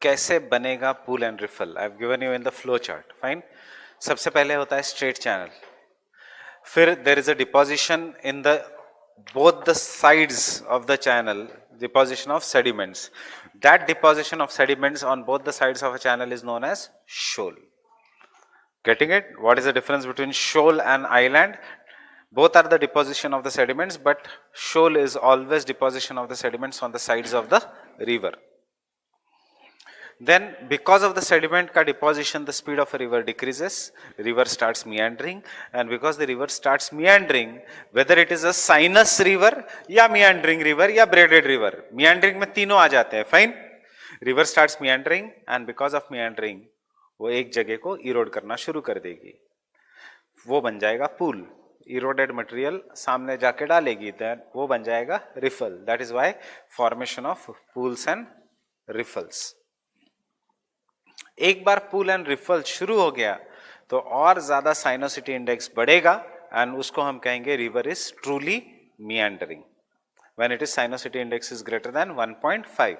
कैसे बनेगा pool and riffle? I have given you in the flow chart. Fine. सबसे पहले होता है straight channel, फिर there is a deposition in the both the sides of the channel, deposition of sediments. That deposition of sediments on both the sides of a channel is known as shoal. Getting it? What is the difference between shoal and island? Both are the deposition of the sediments, but shoal is always deposition of the sediments on the sides of the river. Then because of the sediment ka deposition, the speed of a river decreases, river starts meandering, and because the river starts meandering, whether it is a sinus river या meandering river या braided river, meandering में तीनों आ जाते हैं. Fine. river starts meandering and because of meandering वो एक जगह को इरोड करना शुरू कर देगी, वो बन जाएगा पुल. इरोडेड मटेरियल सामने जाके डालेगी, then वो बन जाएगा riffle. That is why formation of pools and riffles. एक बार पूल एंड रिफल शुरू हो गया तो और ज्यादा साइनोसिटी इंडेक्स बढ़ेगा एंड उसको हम कहेंगे river is truly meandering when it is sinuosity index is greater than 1.5.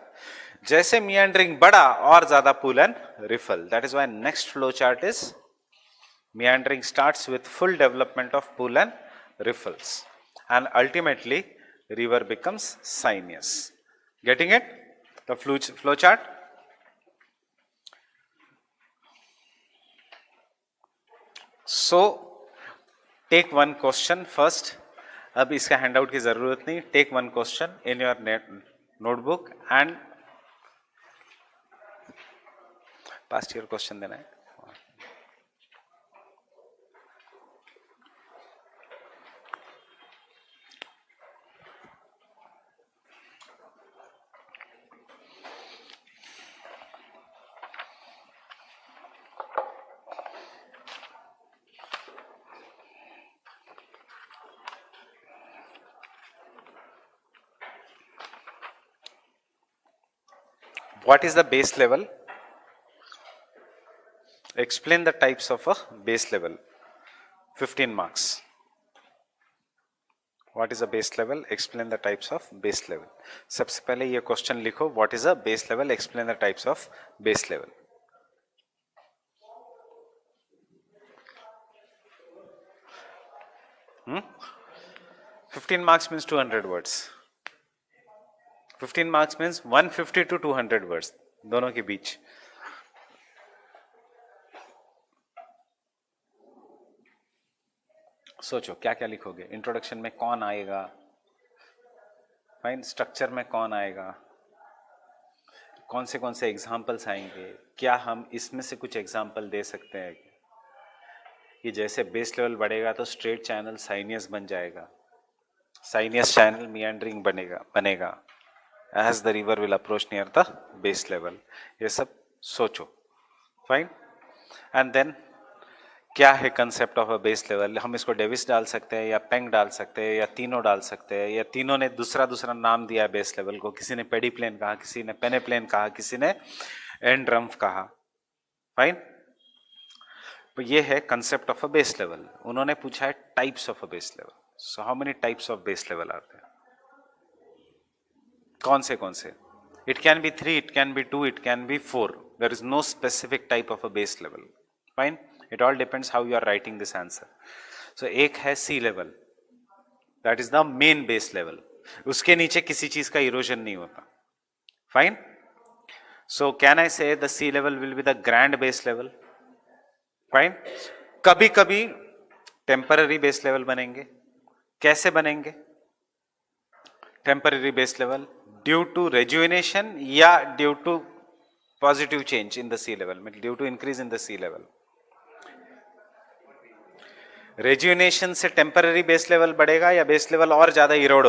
जैसे मियांडरिंग बढ़ा और ज्यादा pool and riffle. That is why next flow chart is meandering starts with full development of pool and riffles, and ultimately river becomes sinus. Getting it? The flow chart. So take one question first. अब इसका handout की जरूरत नहीं. Take one question in your notebook and past year question देना है. What is the base level? Explain the types of a base level. 15 marks. What is a base level? Explain the types of base level. सबसे पहले ये question लिखो. What is a base level? Explain the types of base level. Hmm? 15 marks means 200 words. 15 marks means 150 to 200 words, दोनों के बीच. सोचो क्या क्या लिखोगे. इंट्रोडक्शन में कौन आएगा? फाइन. स्ट्रक्चर में कौन आएगा? कौन से एग्जाम्पल्स आएंगे? क्या हम इसमें से कुछ एग्जाम्पल दे सकते हैं कि जैसे बेस लेवल बढ़ेगा तो स्ट्रेट चैनल साइनियस बन जाएगा, साइनियस चैनल मियांडरिंग बनेगा as the river will approach near the base level. ये सब सोचो. फाइन. एंड देन क्या है concept of a base level? हम इसको डेविस डाल सकते हैं या पेंग डाल सकते हैं या तीनों डाल सकते हैं, या तीनों ने दूसरा नाम दिया बेस लेवल को. किसी ने पेडीप्लेन कहा, किसी ने पेनेप्लेन कहा, किसी ने एंड रम्फ कहा. फाइन. तो ये है concept of a base level. उन्होंने पूछा है types of a base level. So how many types of base level are there? कौन से? It can be 3, it can be 2, it can be 4. There is no specific type of a base level. Fine. It all depends how you are writing this answer. सो एक है sea level, that is the main base level. उसके नीचे किसी चीज का erosion नहीं होता. Fine. So can I say the sea level will be the grand base level. Fine. कभी कभी टेम्पररी बेस लेवल बनेंगे. कैसे बनेंगे temporary base level? Due to rejuvenation या due to positive change in the sea level, due to increase in the sea level. रेजुनेशन से temporary base level बढ़ेगा या base level और ज्यादा इरोड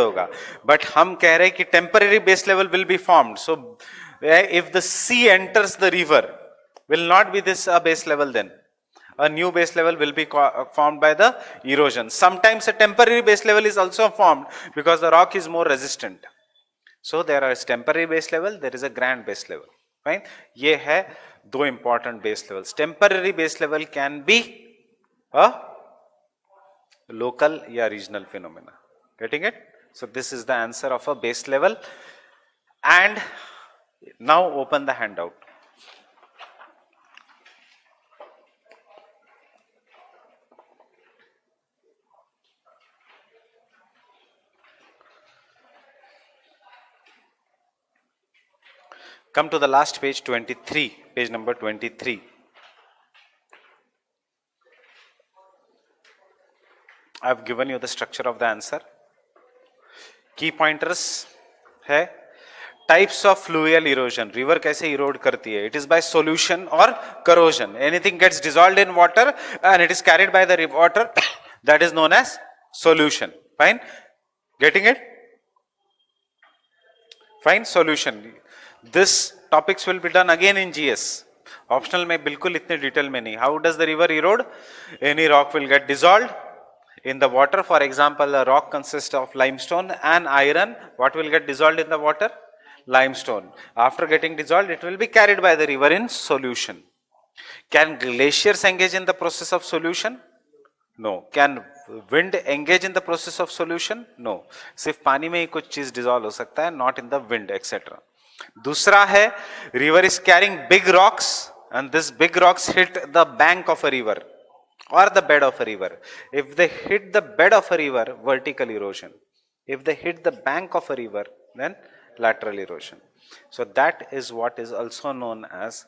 होगा, बट हम कह रहे हैं कि temporary base level will be formed. So if the sea enters the river will not be this a base level, then a new base level will be formed by the erosion. Sometimes a temporary base level is also formed because the rock is more resistant. So there is temporary base level, there is a grand base level. Fine. ये है दो important base levels. Temporary base level can be a local या regional phenomena. Getting it? So this is the answer of a base level. And now open the handout. Come to the last page, 23, page number 23. I have given you the structure of the answer. Key pointers है types of fluvial erosion. River कैसे erode करती है? It is by solution or corrosion. Anything gets dissolved in water and it is carried by the water, that is known as solution. Fine? Getting it? Fine? Solution. This topics will be done again in GS. Optional में बिल्कुल इतने detail में नहीं. How does the river erode? Any rock will get dissolved in the water. For example, a rock consists of limestone and iron. What will get dissolved in the water? Limestone. After getting dissolved, it will be carried by the river in solution. Can glaciers engage in the process of solution? No. Can wind engage in the process of solution? No. सिर्फ पानी में ही कुछ चीज dissolve हो सकता है, not in the wind, etc. दूसरा है river is carrying big rocks and this big rocks hit the bank of a river or the bed of a river. If they hit the bed of a river, vertical erosion. If they hit the bank of a river, then lateral erosion. So that is what is also known as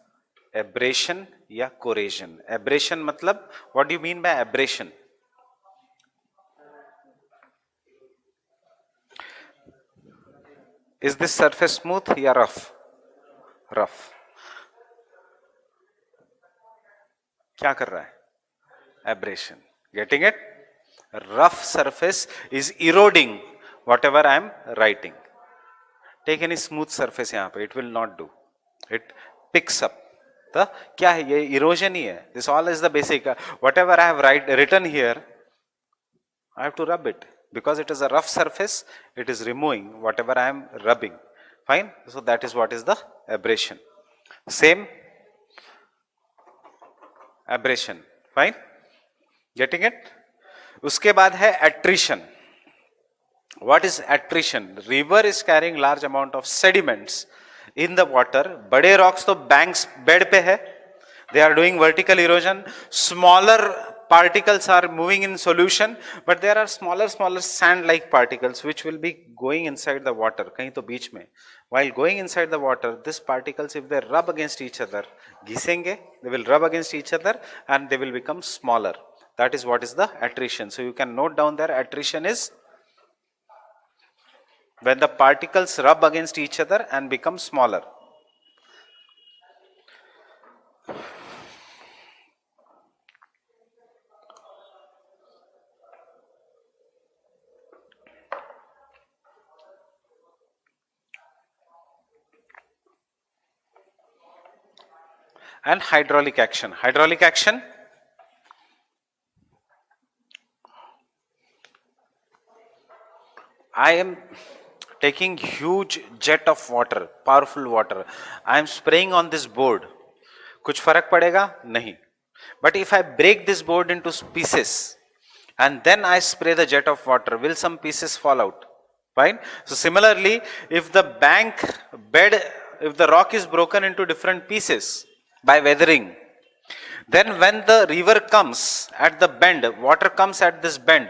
abrasion या corrosion. Abrasion मतलब, what do you mean by abrasion? Is this surface smooth या rough? Rough. क्या कर रहा है? Abrasion. Getting it? Rough surface is eroding whatever I am writing. Take any smooth surface यहाँ पे, it will not do. It picks up. The क्या है ये? Erosion ही है. This all is the basic. Whatever I have written here, I have to rub it. Because it is a rough surface, it is removing whatever I am rubbing. Fine? So that is what is the abrasion. Same abrasion. Fine? Getting it? उसके बाद है attrition. What is attrition? River is carrying large amount of sediments in the water. बड़े rocks तो banks bed पे है. They are doing vertical erosion. Smaller particles are moving in solution, but there are smaller sand-like particles which will be going inside the water. कहीं तो बीच में. While going inside the water, these particles, if they rub against each other, घिसेंगे, they will rub against each other and they will become smaller. That is what is the attrition. So you can note down there, attrition is when the particles rub against each other and become smaller. And hydraulic action. Hydraulic action, I am taking huge jet of water, powerful water. I am spraying on this board. कुछ फर्क पड़ेगा? नहीं. But if I break this board into pieces and then I spray the jet of water, will some pieces fall out? Fine. So similarly, if the if the rock is broken into different pieces by weathering, then when the river comes at the bend, water comes at this bend,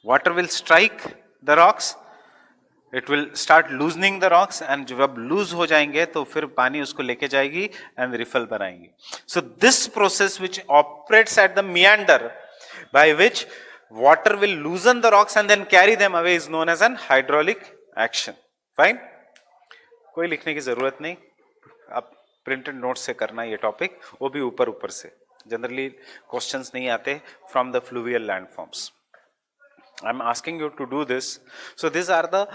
water will strike the rocks, it will start loosening the rocks, and जब lose हो जाएंगे तो फिर पानी उसको लेके जाएगी and riffle बनाएगी. So this process which operates at the meander, by which water will loosen the rocks and then carry them away, is known as an hydraulic action. Fine? कोई लिखने की जरूरत नहीं, आप प्रिंटेड नोट से करना ये टॉपिक, वो भी ऊपर ऊपर से, जनरली क्वेश्चंस नहीं आते from the fluvial landforms. I am asking you to do this. So this are the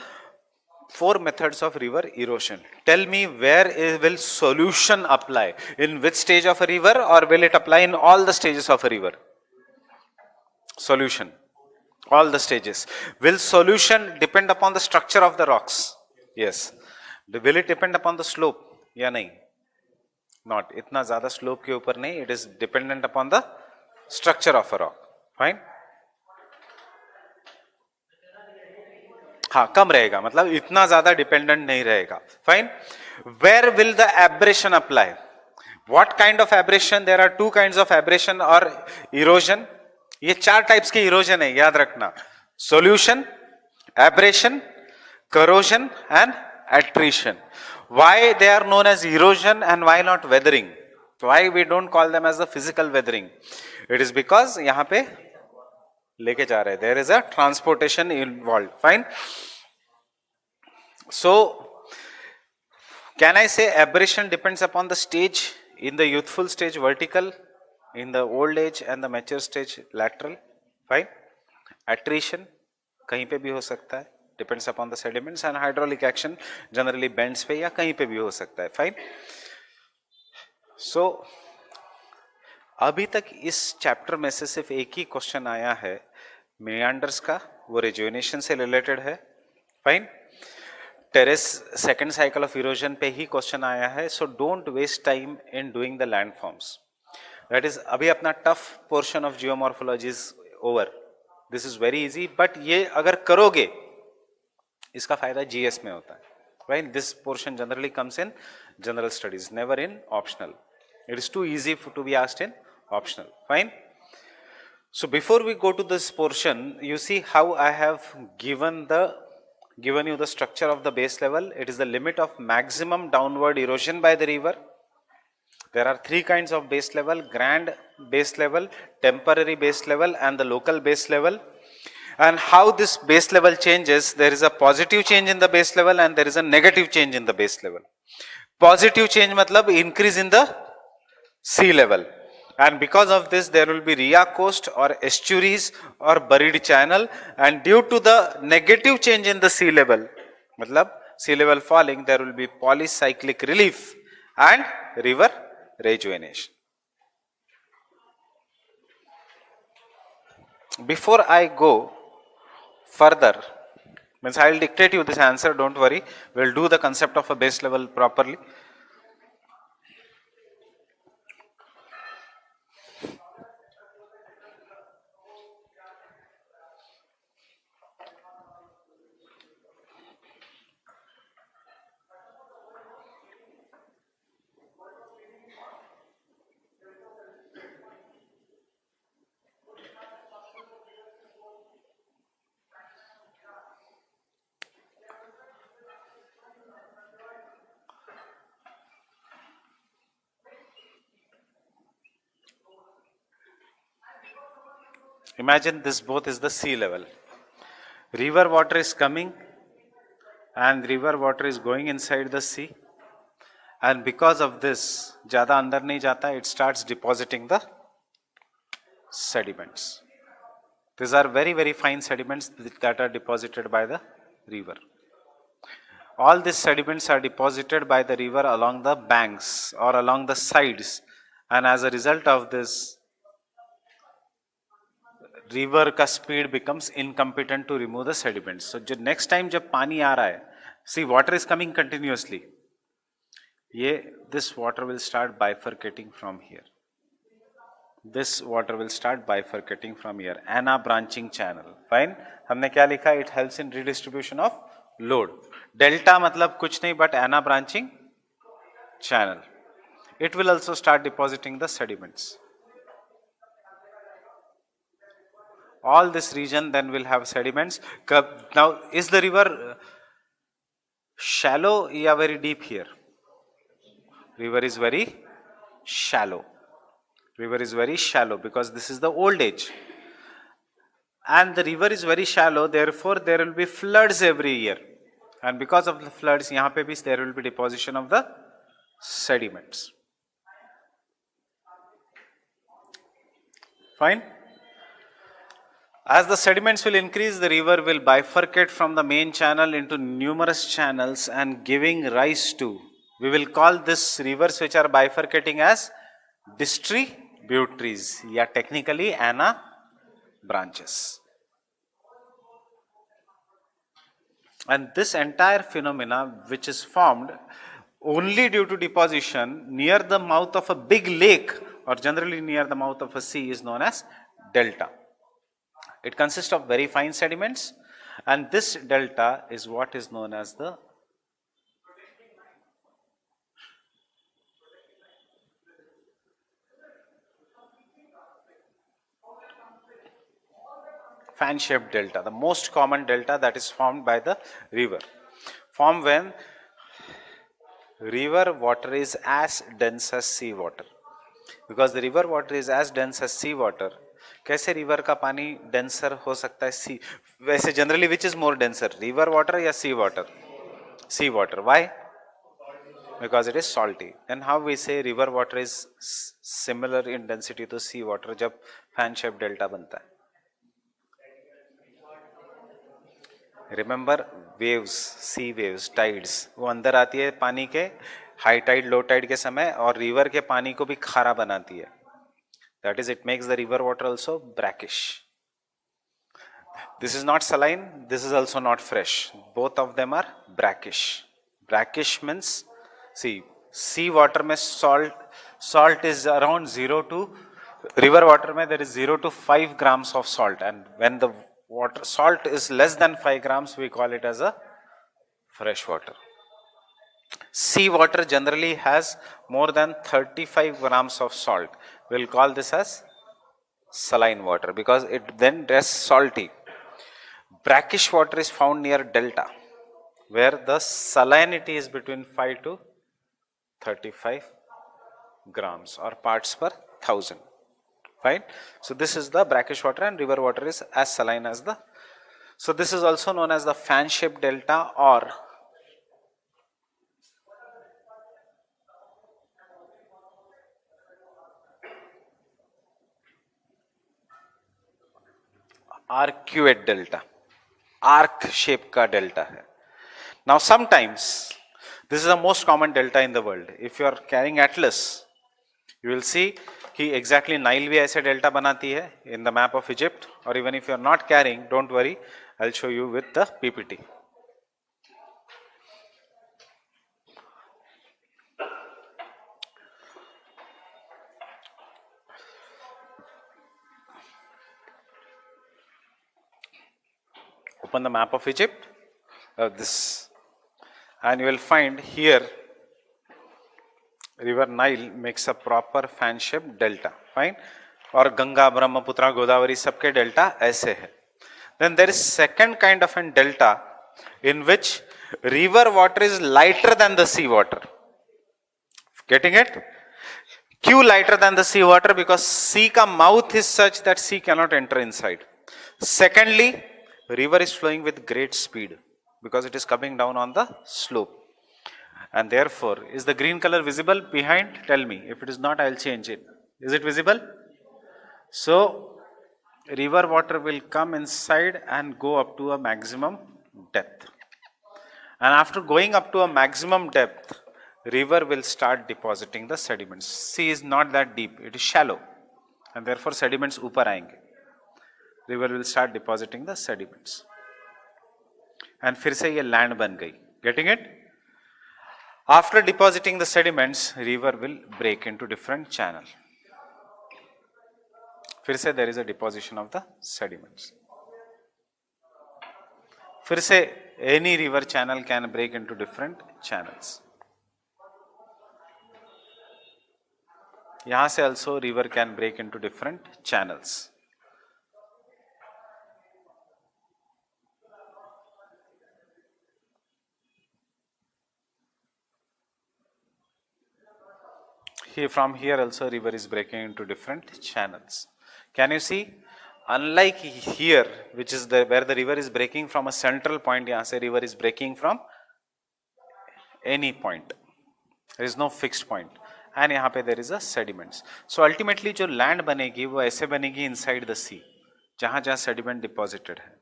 4 methods of river erosion. Tell me will solution apply? In which stage of a river, or will it apply in all the stages of a river? Solution. All the stages. Will solution depend upon the structure of the rocks? Yes. Will it depend upon the slope? या नहीं? Not. इतना ज़्यादा slope के ऊपर नहीं. It is dependent upon the structure of a rock. Fine. हाँ, कम रहेगा, मतलब इतना ज्यादा डिपेंडेंट नहीं रहेगा. Fine. Where will the abrasion apply? What kind of abrasion? There are 2 kinds of abrasion और इरोजन. ये 4 टाइप्स के इरोजन है, याद रखना. Solution, abrasion, corrosion and attrition. Why they are known as erosion and why not weathering? Why we don't call them as the physical weathering? It is because यहाँ पे लेके जा रहे हैं. There is a transportation involved. Fine. So, can I say aberration depends upon the stage? In the youthful stage, vertical. In the old age and the mature stage, lateral. Fine. Attrition कहीं पे भी हो सकता है. Depends upon the sediments, and hydraulic action generally bends पे या कहीं पे भी हो सकता है. Fine. So, अभी तक इस चैप्टर में से सिर्फ एक ही क्वेश्चन आया है मेयांडर्स का, वो रिजुवेनेशन से रिलेटेड है. Fine. Terrace second cycle of erosion पे ही क्वेश्चन आया है. So don't waste time in doing the landforms. That is अभी अपना tough portion of geomorphology is over. This is very easy, but ये अगर करोगे इसका फायदा जीएस में होता है. Right. This portion generally comes in general studies, never in optional. It is too easy to be asked in optional. Fine. So before we go to this portion, you see how I have given you the structure of the base level. It is the limit of maximum downward erosion by the river. There are 3 kinds of base level: grand base level, temporary base level and the local base level. And how this base level changes, there is a positive change in the base level and there is a negative change in the base level. Positive change matlab increase in the sea level. And because of this, there will be ria coast or estuaries or buried channel. And due to the negative change in the sea level, matlab sea level falling, there will be polycyclic relief and river rejuvenation. Before I go further, means I will dictate you this answer, don't worry. We will do the concept of a base level properly. Imagine this both is the sea level. River water is coming and river water is going inside the sea. And because of this, ज़्यादा अंदर नहीं जाता, it starts depositing the sediments. These are very, very fine sediments that are deposited by the river. All these sediments are deposited by the river along the banks or along the sides. And as a result of this, river का speed becomes incompetent to remove the sediments. So जो next time जब पानी आ रहा है, sea water is coming continuously, ये this water will start bifurcating from here. This water will start bifurcating from here. Anabranching channel. Fine. हमने क्या लिखा? It helps in redistribution of load. Delta मतलब कुछ नहीं but anabranching channel. It will also start depositing the sediments. All this region then will have sediments. Now, is the river shallow or very deep here? River is very shallow. River is very shallow because this is the old age. And the river is very shallow, therefore there will be floods every year. and because of the floods यहाँ पे भी there will be deposition of the sediments. Fine. As the sediments will increase, the river will bifurcate from the main channel into numerous channels and giving rise to, we will call this rivers which are bifurcating as distributaries, या technically ana branches. And this entire phenomena, which is formed only due to deposition near the mouth of a big lake or generally near the mouth of a sea, is known as delta. It consists of very fine sediments, and this delta is what is known as the fan-shaped delta, the most common delta that is formed by the river. Formed when river water is as dense as sea water. Because the river water is as dense as sea water. कैसे river का पानी denser हो सकता है sea वैसे generally which is more denser river water या sea water sea water why because it is salty then how we say river water is similar in density to sea water जब fan shape delta बनता है remember waves sea waves tides वो अंदर आती है पानी के हाई टाइड लो टाइड के समय और रिवर के पानी को भी खारा बनाती है that is it makes the river water also brackish. This is not saline, this is also not fresh, both of them are brackish. Brackish means see sea water mein salt is around 0 to river water mein there is 0 to 5 grams of salt, and when the water salt is less than 5 grams we call it as a fresh water. Sea water generally has more than 35 grams of salt. We'll call this as saline water because it then rests salty. Brackish water is found near delta where the salinity is between 5 to 35 grams or parts per thousand. Fine. So this is the brackish water, and river water is as saline as the. So this is also known as the fan-shaped delta or arcuate delta. Arc shape का delta है. Now sometimes this is the most common delta in the world. If you are carrying atlas, you will see कि exactly Nile भी ऐसे delta बनाती है in the map of Egypt. Or even if you are not carrying, don't worry, I'll show you with the PPT. Open the map of Egypt, this, and you will find here river Nile makes a proper fan shaped delta. Fine. और गंगा ब्रह्मपुत्र गोदावरी सबके delta ऐसे है. Then there is second kind of an delta in which river water is lighter than the sea water. Getting it? Q lighter than the sea water because sea ka mouth is such that sea cannot enter inside. Secondly, river is flowing with great speed because it is coming down on the slope, and therefore is the green color visible behind? Tell me. If it is not, I will change it. Is it visible? So river water will come inside and go up to a maximum depth, and after going up to a maximum depth, river will start depositing the sediments. Sea is not that deep, it is shallow, and therefore sediments ऊपर आएंगे. River will start depositing the sediments, and फिर से ये land बन गई. Getting it? After depositing the sediments, river will break into different channel. फिर से there is a deposition of the sediments. फिर से any river channel can break into different channels. यहाँ से also river can break into different channels. Here, from here also river is breaking into different channels. Can you see? unlike here, which is where the river is breaking from a central point, यहाँ से river is breaking from any point. There is no fixed point. And यहाँ पे there is a sediments. So ultimately जो land बनेगी वो ऐसे बनेगी inside the sea, जहाँ जहाँ sediment deposited है.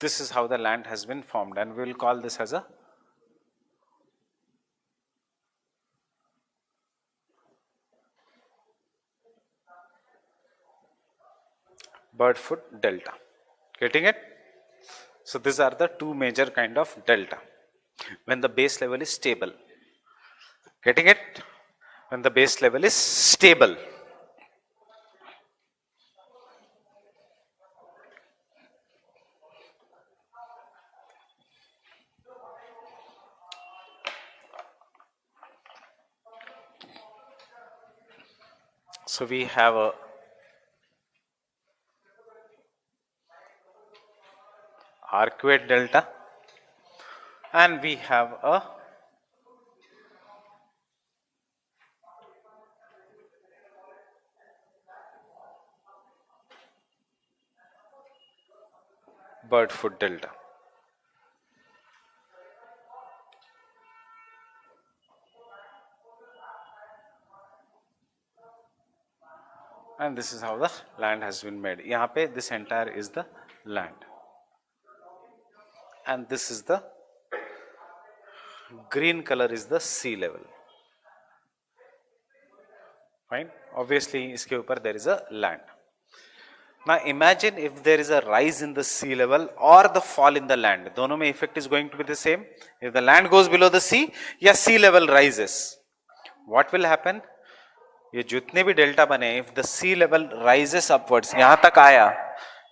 This is how the land has been formed, and we will call this as a Birdfoot delta. Getting it? So these are the two major kind of delta. When the base level is stable. Getting it? When the base level is stable. So we have a arcuate delta, and we have a Birdfoot delta. And this is how the land has been made. यहाँ पे this entire is the land, and this is the green color is the sea level. Fine. Obviously इसके ऊपर there is a land. Now imagine if there is a rise in the sea level or the fall in the land. दोनों में effect is going to be the same. If the land goes below the sea या sea level rises, what will happen? ये जितने भी delta बने, if the sea level rises upwards, यहाँ तक आया,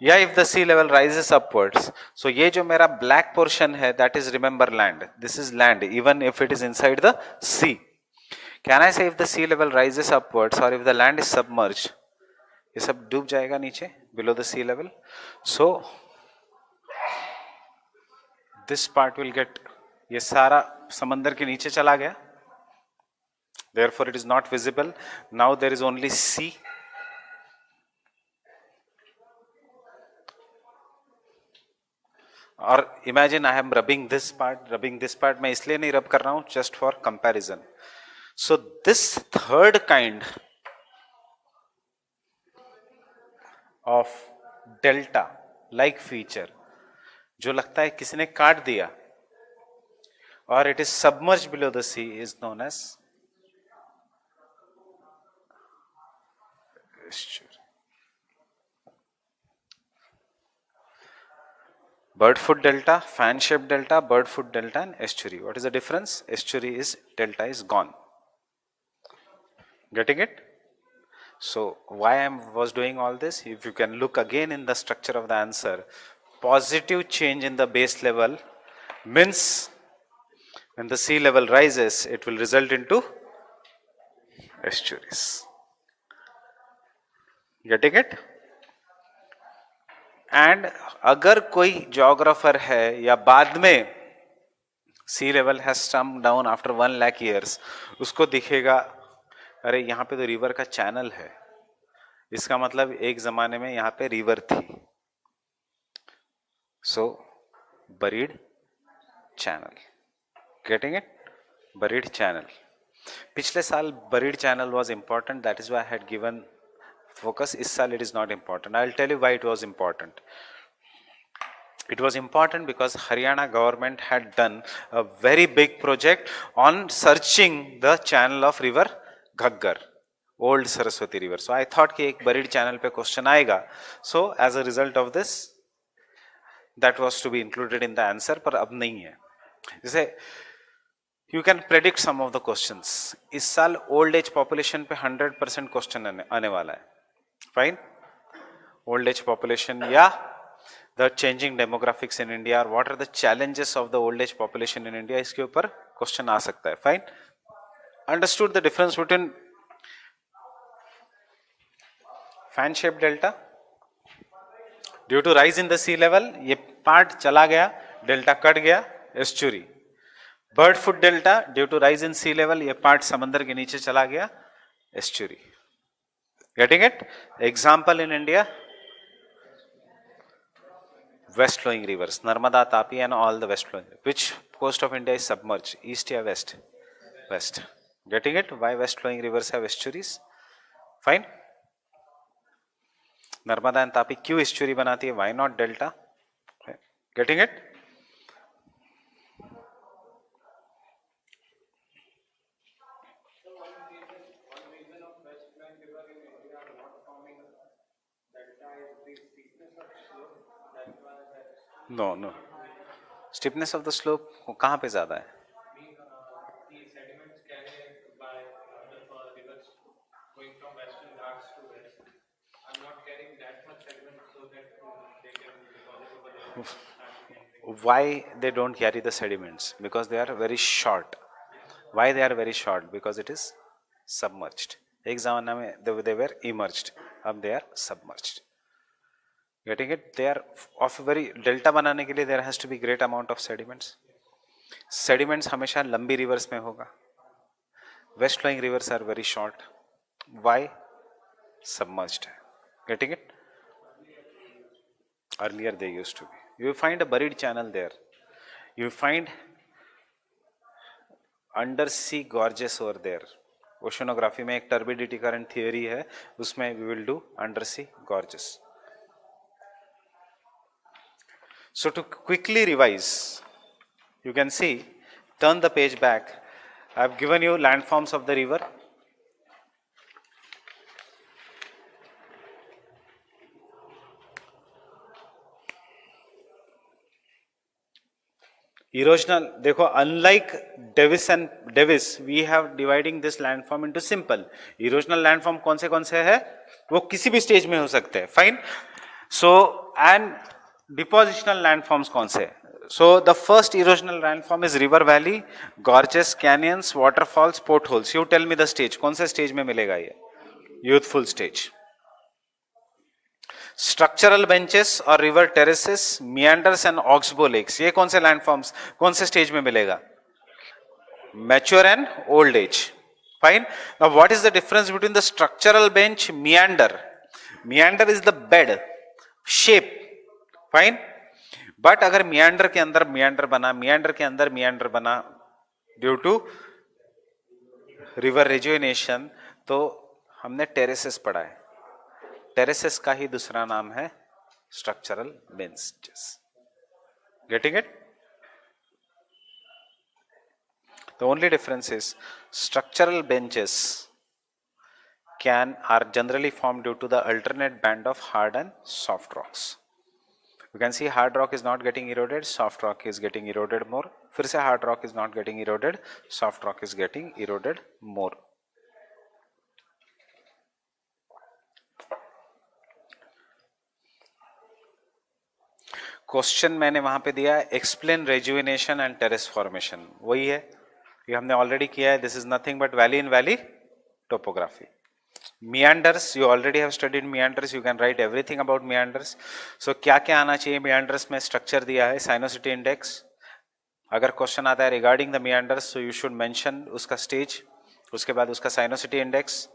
या if the sea level rises upwards, so ये जो मेरा black portion है, that is remember land. This is land, even if it is inside the sea. Can I say if the sea level rises upwards or if the land is submerged, ये सब डूब जाएगा नीचे, below the sea level. So this part will get, ये सारा समंदर के नीचे चला गया. Therefore, it is not visible. Now there is only sea. Or imagine I am rubbing this part. मैं इसलिए नहीं rub कर रहा हूँ, just for comparison. So this third kind of delta like feature, जो लगता है किसी ने काट दिया, or it is submerged below the sea, is known as estuary. Birdfoot delta, fan-shaped delta, Birdfoot delta, and estuary. What is the difference? Estuary is delta is gone. Getting it? So why I was doing all this? If you can look again in the structure of the answer, positive change in the base level means when the sea level rises, it will result into estuaries. Getting it? And अगर कोई geographer है या बाद में sea level has come down after 1 lakh years, उसको दिखेगा अरे यहाँ पे तो रिवर का चैनल है, इसका मतलब एक जमाने में यहाँ पे रिवर थी. So buried channel. Getting it? Buried channel. पिछले साल buried channel was important, that is why I had given focus. इस साल it is not important. I will tell you why it was important. It was important because Haryana government had done a very big project on searching the channel of river Ghaggar, old Saraswati river. So I thought कि एक buried channel पे question आएगा. So as a result of this, that was to be included in the answer, पर अब नहीं है. जैसे you can predict some of the questions. इस साल old age population पे 100% question आने वाला है. Fine? Old age population या the changing demographics in India, or what are the challenges of the old age population in India, इसके ऊपर question आ सकता है. Fine? Understood the difference between fan shaped delta? Due to rise in the sea level, ये part चला गया, delta cut गया, estuary. Bird foot delta due to rise in sea level, ये part समंदर के नीचे चला गया, estuary. Getting it? Example in India, west flowing rivers, Narmada, Tapi and all the west flowing. Which coast of India is submerged, east or west? West. Getting it? Why west flowing rivers have estuaries? Fine. Narmada and Tapi क्यों estuary बनाती है? Why not delta? Getting it? One reason of west flowing river in India not forming delta is the steepness of slope. That's why that No, no. Steepness of the slope कहाँ पे ज़्यादा है? the sediments carried by the rivers going from western Ghats to west are not carrying that much sediment so that they can deposit over there and start entering. Why they don't carry the sediments? Because they are very short. Why they are very short? Because it is submerged. एक ज़माना में they were emerged, अब they are submerged. Getting it? They are of very delta बनाने के लिए there has to be great amount of sediments. Sediments हमेशा लंबी rivers में होगा. West flowing rivers are very short. Why? Submerged. Getting it? Earlier they used to be. You find a buried channel there. You find undersea gorges over there. Oceanography में एक turbidity current theory है, उसमें we will do undersea gorges. So to quickly revise, you can see, turn the page back. I have given you landforms of the river. Erosional, देखो, unlike Davis, we have dividing this landform into simple. Erosional landform कौन से है? वो किसी भी stage में हो सकते हैं. Fine. So and depositional landforms कौन से? So the first erosional landform is river valley, gorges, canyons, waterfalls, portholes. You tell me the stage. कौन से stage में मिलेगा ये? Youthful stage. स्ट्रक्चरल बेंचेस और river terraces, meanders and oxbow lakes, ये कौन से लैंडफॉर्म्स कौन से स्टेज में मिलेगा? Mature and old age. Fine. Now what is the difference between the structural bench, meander? Meander is the bed shape. Fine. But अगर meander के अंदर मियांडर बना, मियांडर के अंदर मियांडर बना ड्यू टू रिवर रिजुविनेशन, तो हमने टेरेसेस पढ़ा है. टेरेसेस का ही दूसरा नाम है structural benches. Getting it? The only difference is structural benches are generally formed due to the alternate band of hard and soft rocks. You can see hard rock is not getting eroded, soft rock is getting eroded more. फिर से hard rock is not getting eroded, soft rock is getting eroded more. Question मैंने वहां पे दिया है, explain rejuvenation and terrace formation. वही है, ये हमने ऑलरेडी किया है. This is nothing but valley in valley topography. meanders, you already have studied meanders, you can write everything about meanders. So क्या क्या आना चाहिए meanders में? स्ट्रक्चर दिया है, साइनोसिटी इंडेक्स. अगर क्वेश्चन आता है regarding the meanders, so you should mention उसका स्टेज, उसके बाद उसका साइनोसिटी इंडेक्स,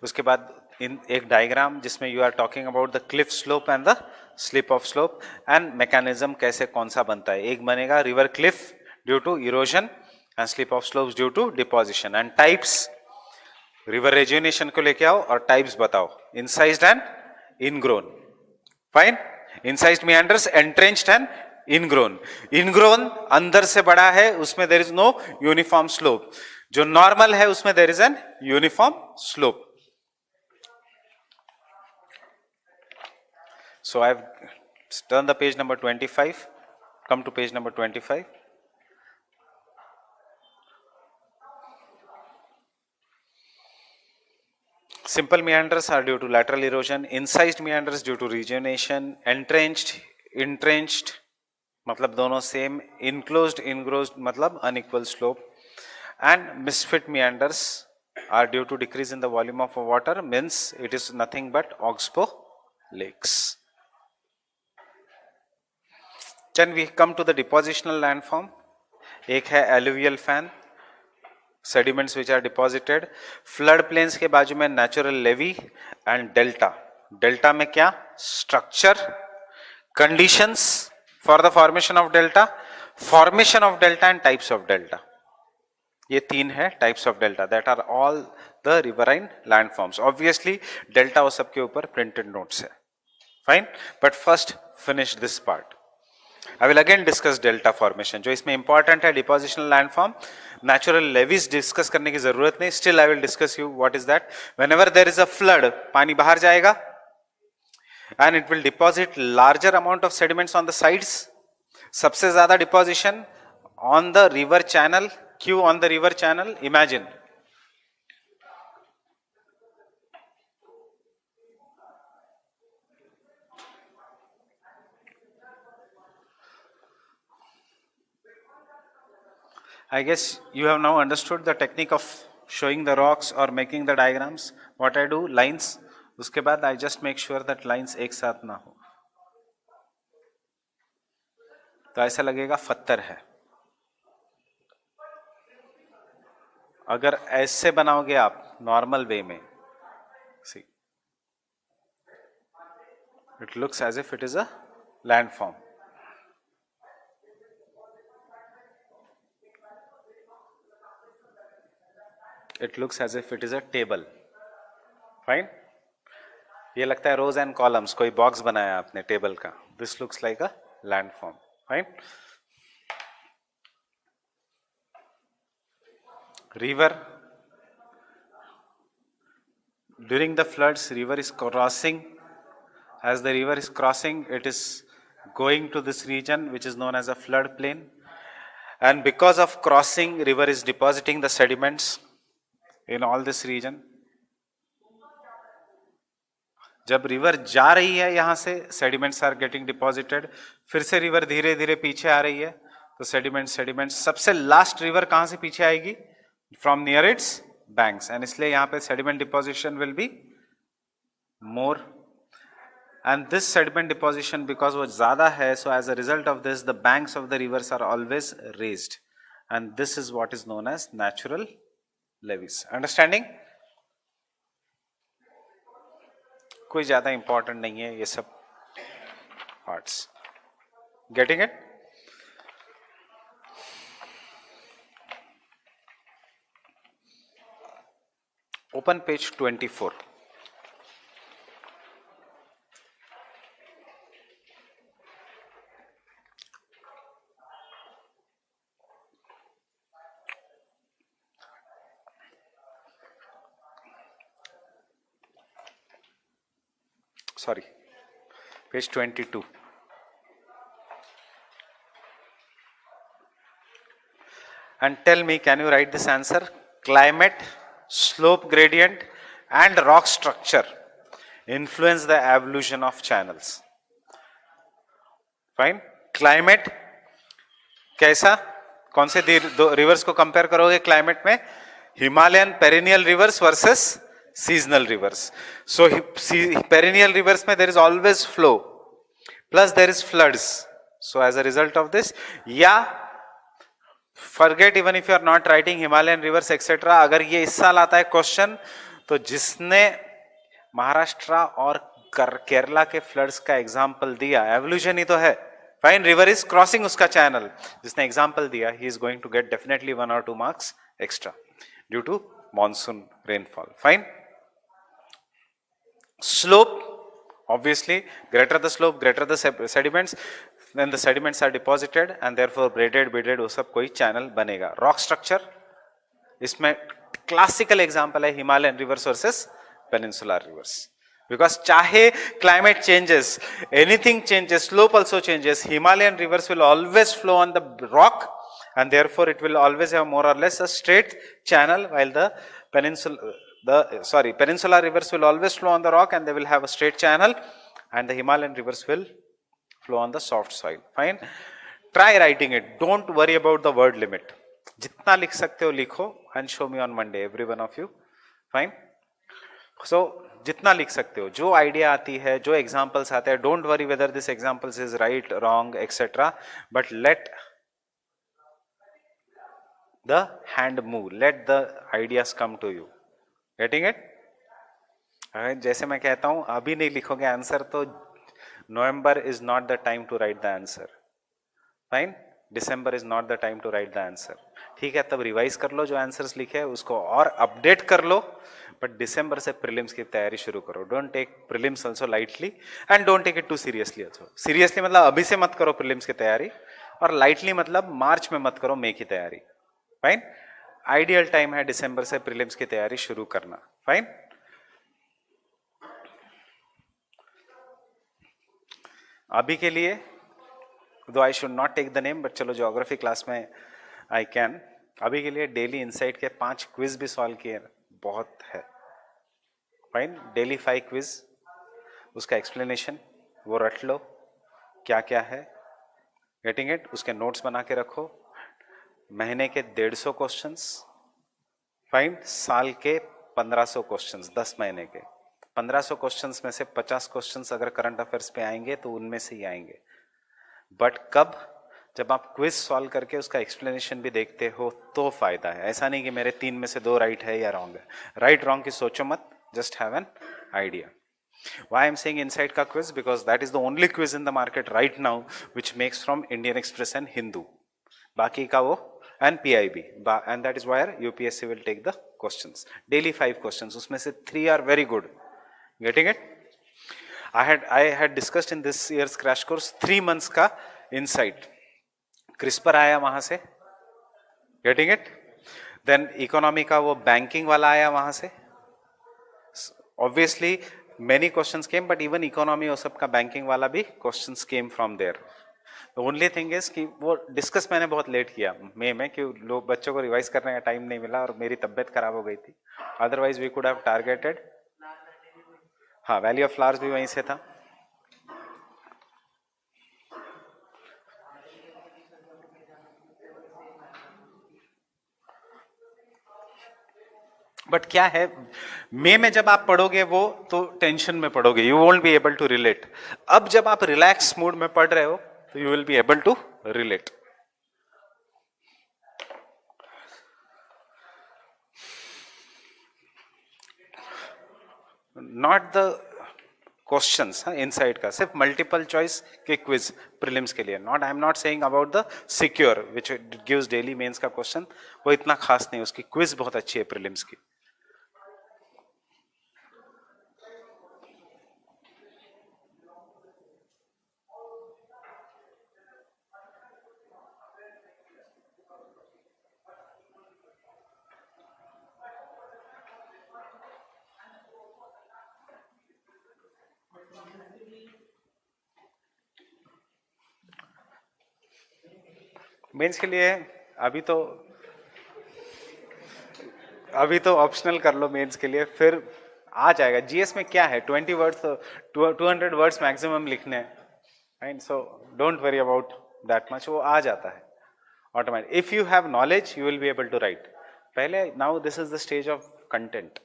उसके बाद इन एक डायग्राम जिसमें you are talking about the cliff slope and the slip off slope and mechanism कैसे कौन सा बनता है. एक बनेगा river cliff due to erosion and slip off slopes due to deposition. And types, river rejuvenation को लेके आओ और टाइप्स बताओ. Incised and ingrown. Fine. Incised meanders, entrenched and ingrown. Ingrown अंदर से बड़ा है, उसमें there is no uniform slope. जो नॉर्मल है उसमें there is an uniform slope. So I have turned the page number 25. Come to page number 25. Simple meanders are due to lateral erosion. Incised meanders due to rejuvenation. Entrenched मतलब दोनों same. Enclosed, engrossed मतलब unequal slope. And misfit meanders are due to decrease in the volume of water, means it is nothing but oxbow lakes. Can we come to the depositional landform? एक है alluvial fan, sediments which are deposited, flood plains के बाजू में natural levee and delta. delta में क्या? structure, conditions for the formation of delta and types of delta. ये तीन है types of delta that are all the riverine landforms. Obviously delta वो सबके ऊपर printed notes है. Fine, but first finish this part. I will again discuss delta formation. जो इसमें important है depositional landform. Natural levees discuss करने की जरूरत नहीं. Still I will discuss you what is that. Whenever there is a flood, पानी बाहर जाएगा and it will deposit larger amount of sediments on the sides. सबसे ज्यादा deposition on the river channel. क्यों on the river channel? Imagine. I guess you have now understood the technique of showing the rocks or making the diagrams. What I do, lines. उसके बाद I just make sure that lines एक साथ ना हो. तो ऐसा लगेगा पत्थर है. अगर ऐसे बनाओगे आप नॉर्मल वे में, see, it looks as if it is a landform. It looks as if it is a table. Fine. ये लगता है rows and columns. कोई box बनाया आपने टेबल का. This looks like a landform. Fine. River. During the floods, river is crossing. As the river is crossing, it is going to this region which is known as a flood plain. And because of crossing, river is depositing the sediments in all this region. जब river जा रही है यहां से, sediments are getting deposited. फिर से river धीरे धीरे पीछे आ रही है, तो सेडिमेंट्स सबसे लास्ट रिवर कहां से पीछे आएगी? From near its banks. And इसलिए यहां पे sediment deposition will be more. And this sediment deposition because वो ज्यादा है, so as a result of this the banks of the rivers are always raised. And this is what is known as natural levees. Understanding? कोई ज्यादा important नहीं है ये सब parts. Getting it? Open page 24. Sorry, page 22. And tell me, can you write this answer? Climate, slope gradient and rock structure influence the evolution of channels. Fine. Climate कैसा? कौन से दो रिवर्स को कंपेयर करोगे क्लाइमेट में? Himalayan perennial rivers versus seasonal rivers. So perennial rivers mein there is always flow, plus there is floods. So as a result of this, forget even if you are not writing Himalayan rivers etc. अगर ये इस साल आता है question, तो जिसने महाराष्ट्र और केरला के फ्लड्स का एग्जाम्पल दिया, एवोल्यूशन ही तो है. फाइन, रिवर इज क्रॉसिंग उसका चैनल, जिसने एग्जाम्पल दिया, he is going to get definitely 1 or 2 marks extra due to monsoon rainfall. Fine. Slope, obviously, greater the slope, greater the sediments, then the sediments are deposited and therefore braided, beaded, वो सब कोई channel बनेगा. Rock structure, इसमें classical example है Himalayan rivers versus peninsular rivers. Because चाहे climate changes, anything changes, slope also changes, Himalayan rivers will always flow on the rock and therefore it will always have more or less a straight channel, while the peninsular rivers will always flow on the rock and they will have a straight channel, and the Himalayan rivers will flow on the soft soil. Fine. Try writing it. Don't worry about the word limit. जितना लिख सकते हो लिखो and show me on Monday, every one of you. Fine. So जितना लिख सकते हो, जो आइडिया आती है, जो एग्जाम्पल्स आते हैं, don't worry whether this examples is right, wrong, etc. But let the hand move, let the ideas come to you. Getting it? जैसे मैं कहता हूं अभी नहीं लिखोगे आंसर तो November is not the time to write the answer, fine, December is not the time to write the answer. ठीक है, तब रिवाइज कर लो जो आंसर्स लिखे हैं उसको और अपडेट कर लो, बट दिसंबर से प्रीलिम्स की तैयारी शुरू करो. Don't take prelims also lightly and don't take it too seriously also. Seriously मतलब अभी से मत करो प्रीलिम्स की तैयारी, और लाइटली मतलब मार्च में मत करो मई की तैयारी. फाइन, आइडियल टाइम है दिसंबर से प्रीलिम्स की तैयारी शुरू करना. फाइन. अभी के लिए दो I should not take the name, but चलो ज्योग्राफी क्लास में आई कैन. अभी के लिए डेली इनसाइट के 5 क्विज भी सॉल्व किए, बहुत है. फाइन, डेली 5 क्विज, उसका एक्सप्लेनेशन वो रट लो क्या क्या है. Getting it? उसके नोट्स बना के रखो. महीने के 150 क्वेश्चंस. फाइन, साल के 1500 क्वेश्चंस, 10 महीने के 1500 क्वेश्चंस में से 50 क्वेश्चंस अगर करंट अफेयर्स पे आएंगे तो उनमें से ही आएंगे. बट कब? जब आप क्विज सॉल्व करके उसका एक्सप्लेनेशन भी देखते हो तो फायदा है. ऐसा नहीं कि मेरे 3 में से 2 राइट है या रॉन्ग है. राइट रॉन्ग की सोचो मत, just have an idea. Why I'm saying inside ka quiz? Because that is the only quiz in the market right now which makes from Indian Express and Hindu. Baki ka wo and PIB, and that is where UPSC will take the questions. Daily 5 questions. उसमें से 3 are very good. Getting it? I had discussed in this year's crash course 3 months का insight. CRISPR आया वहां से. Getting it? Then economy का वो banking वाला आया वहां से. Obviously many questions came, but even economy और सबका banking वाला भी questions came from there. The only thing is कि वो डिस्कस मैंने बहुत लेट किया मई में, कि लोग बच्चों को रिवाइज करने का टाइम नहीं मिला और मेरी तबीयत खराब हो गई थी. Otherwise we could have targeted. हाँ, वैली ऑफ फ्लावर्स भी वहीं से था. बट क्या है, मई में जब आप पढ़ोगे वो तो टेंशन में पढ़ोगे, you won't be able to relate. अब जब आप रिलैक्स मूड में पढ़ रहे हो तो you will be able to relate. Not the questions inside का, सिर्फ मल्टीपल चॉइस के क्विज प्रीलिम्स के लिए. Not, I am not saying about the secure which gives daily mains का क्वेश्चन, वो इतना खास नहीं, उसकी क्विज बहुत अच्छी है प्रीलिम्स की. मेंस के लिए अभी तो ऑप्शनल कर लो मेंस के लिए, फिर आ जाएगा. जीएस में क्या है, 20 वर्ड्स, 200 वर्ड्स मैक्सिमम लिखने हैं. Right, so don't worry about that much, वो आ जाता है automatic. If you have knowledge you will be able to write. पहले now this is the stage of content.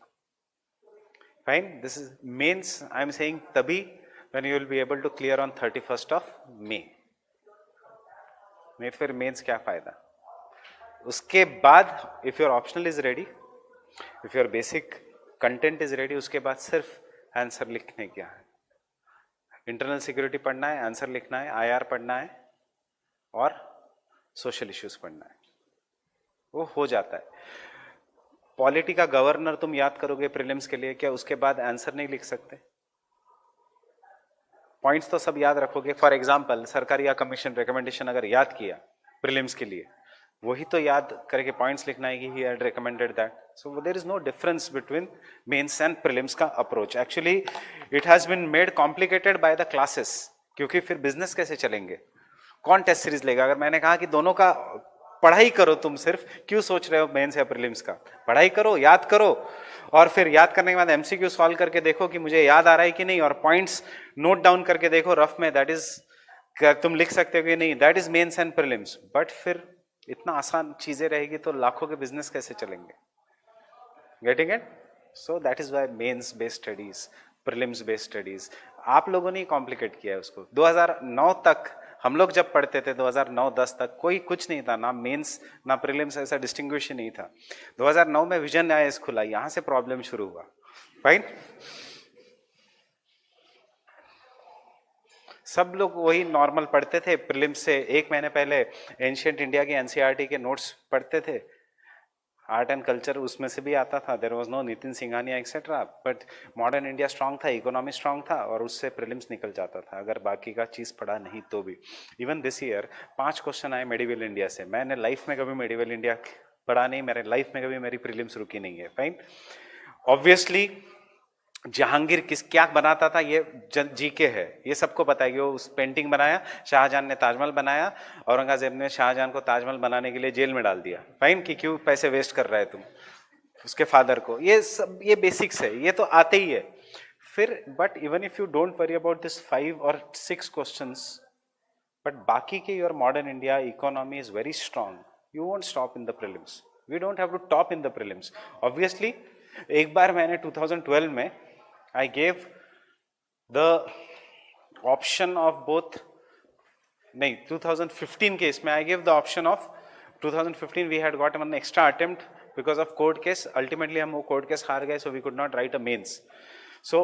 Fine, this is mains I am saying तभी when you will be able to clear on 31st of May. नहीं फिर mains क्या फायदा. उसके बाद if your optional is ready, if your basic content is ready, उसके बाद सिर्फ आंसर लिखने क्या है. इंटरनल सिक्योरिटी पढ़ना है, आंसर लिखना है, आईआर पढ़ना है और सोशल इश्यूज पढ़ना है, वो हो जाता है. पॉलिटी का गवर्नर तुम याद करोगे प्रीलिम्स के लिए, क्या उसके बाद आंसर नहीं लिख सकते? पॉइंट्स तो सब याद रखोगे. फॉर एग्जाम्पल सरकारी या कमीशन रिकमेंडेशन अगर याद किया प्रीलिम्स के लिए, वही तो याद करके पॉइंट्स लिखना है कि he had recommended that. So there is no difference between mains and prelims का approach. Actually it has been made complicated by the classes, क्योंकि फिर बिजनेस कैसे चलेंगे, कौन टेस्ट सीरीज लेगा. अगर मैंने कहा कि दोनों का पढ़ाई करो, तुम सिर्फ क्यों सोच रहे हो मेंस या प्रीलिम्स का, पढ़ाई करो, याद करो, और फिर याद करने के बाद एमसीक्यू सॉल्व करके देखो कि मुझे याद आ रहा है कि नहीं, और पॉइंट्स नोट डाउन करके देखो रफ में, दैट इज तुम लिख सकते हो कि नहीं, that is mains and prelims. But फिर इतना आसान चीजें रहेगी तो लाखों के बिजनेस कैसे चलेंगे. Getting it? So that is why mains based studies, prelims based studies. आप लोगों ने कॉम्प्लिकेट किया है उसको. 2009 तक हम लोग जब पढ़ते थे 2009-10 तक कोई कुछ नहीं था, ना मेंस ना प्रीलिम्स, ऐसा डिस्टिंग्विश नहीं था। 2009 में विजन आईएएस खुला, यहाँ से प्रॉब्लम शुरू हुआ। फाइन, सब लोग वही नॉर्मल पढ़ते थे, प्रीलिम्स से एक महीने पहले एंशियंट इंडिया की एनसीईआरटी के नोट्स पढ़ते थे, आर्ट एंड कल्चर उसमें से भी आता था, there was no Nitin Singhania etcetera, but modern India strong था, इकोनॉमी स्ट्रांग था, और उससे प्रीलिम्स निकल जाता था अगर बाकी का चीज़ पढ़ा नहीं तो भी। इवन दिस ईयर 5 क्वेश्चन आए मेडिवल इंडिया से, मैंने लाइफ में कभी मेडिवल इंडिया पढ़ा नहीं, मेरे लाइफ में कभी मेरी प्रीलिम्स रुकी नहीं है। फाइन, ऑब्वियसली जहांगीर किस क्या बनाता था ये जीके है, ये सबको पता है कि वो उस पेंटिंग बनाया, शाहजहां ने ताजमहल बनाया, औरंगजेब ने शाहजहां को ताजमहल बनाने के लिए जेल में डाल दिया। फाइन, कि क्यों पैसे वेस्ट कर रहा है तुम, उसके फादर को, ये सब ये बेसिक्स है, ये तो आते ही है। फिर but even if you don't worry about this 5 और 6 क्वेश्चंस, बट बाकी के your modern India economy is very strong, you won't stop in the prelims, we don't have to top in the prelims. Obviously एक बार मैंने 2012 में I gave the option of both, नहीं 2015 के इसमें I gave the option of 2015 we had got one extra attempt because of court case, ultimately हम वो court case हार गए, so we could not write a mains. So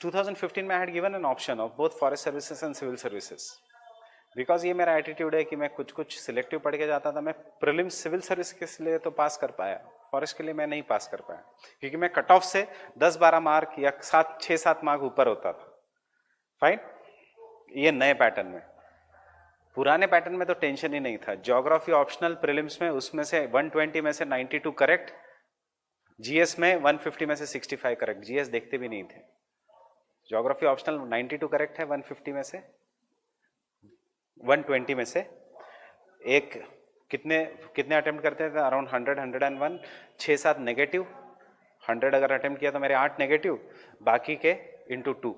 2015 में I had given an option of both forest services and civil services, because ये मेरा attitude है कि मैं कुछ कुछ सिलेक्टिव पढ़ के जाता था, मैं प्रीलिम्स सिविल सर्विस के लिए तो पास कर पाया, फॉरेस्ट के लिए मैं नहीं पास कर पाया, क्योंकि मैं कट ऑफ से 10-12 मार्क या 6-7 मार्क ऊपर होता था। फाइन, ये नए पैटर्न में, पुराने पैटर्न में तो टेंशन ही नहीं था। ज्योग्राफी ऑप्शनल प्रीलिम्स में उसमें से 120 में से 92 करेक्ट, जीएस में 150 में से 65 करेक्ट, जीएस देखते भी नहीं थे। ज्योग्राफी ऑप्शनल 92 करेक्ट है, 150 में से 120 में से एक कितने कितने अटेम्प्ट करते थे, अराउंड 100-101, 6-7 नेगेटिव, 100 अगर अटेम्प्ट किया तो मेरे 8 नेगेटिव, बाकी के इंटू 2,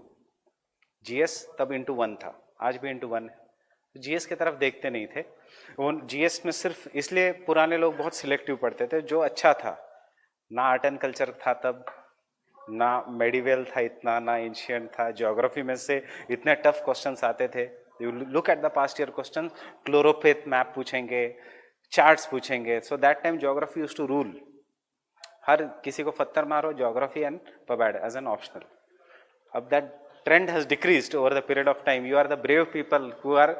जीएस तब इंटू 1 था, आज भी इंटू 1 है। जीएस की तरफ देखते नहीं थे, वो जीएस में सिर्फ इसलिए पुराने लोग बहुत सिलेक्टिव पढ़ते थे, जो अच्छा था, ना आर्ट एंड कल्चर था तब, ना मेडिवल था इतना, ना एंशियंट था, ज्योग्राफी में से इतने टफ क्वेश्चंस आते थे। You look at the past year question, choropleth map पूछेंगे, चार्ट्स पूछेंगे, so that time geography used to rule, हर किसी को पत्थर मारो, geography and pub ad as an optional. अब that trend has decreased over the period of time, you are the brave people who are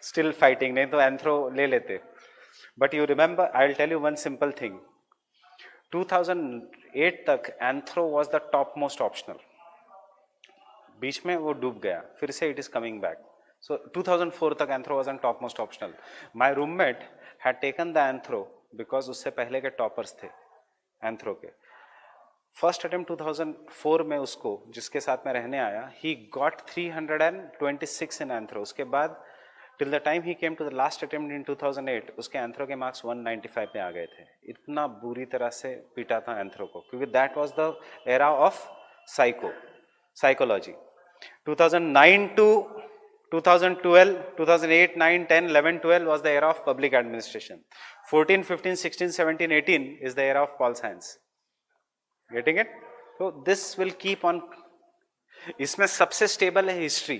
still fighting, नहीं तो anthro ले लेते। but you remember, I'll tell you one simple thing, 2008 तक anthro was the top most optional, बीच में वो डूब गया, फिर से it is coming back, so 2004 तक anthro was on top most optional. my roommate had taken the anthro because उससे पहले के टॉपर्स थे एंथ्रो के। फर्स्ट अटेम्प्ट 2004 में उसको, जिसके साथ मैं रहने आया, ही गॉट 326 इन एंथ्रो। उसके बाद till the time he came to the last attempt in 2008, उसके एंथ्रो के मार्क्स 195 पे आ गए थे। इतना बुरी तरह से पीटा था एंथ्रो को, क्योंकि that was the era of psychology. 2009 to 2012, 2008, 9, 10, 11, 12 was the era of public administration. 14, 15, 16, 17, 18 is the era of pol science. Getting it? So this will keep on. इसमें सबसे स्टेबल है हिस्ट्री।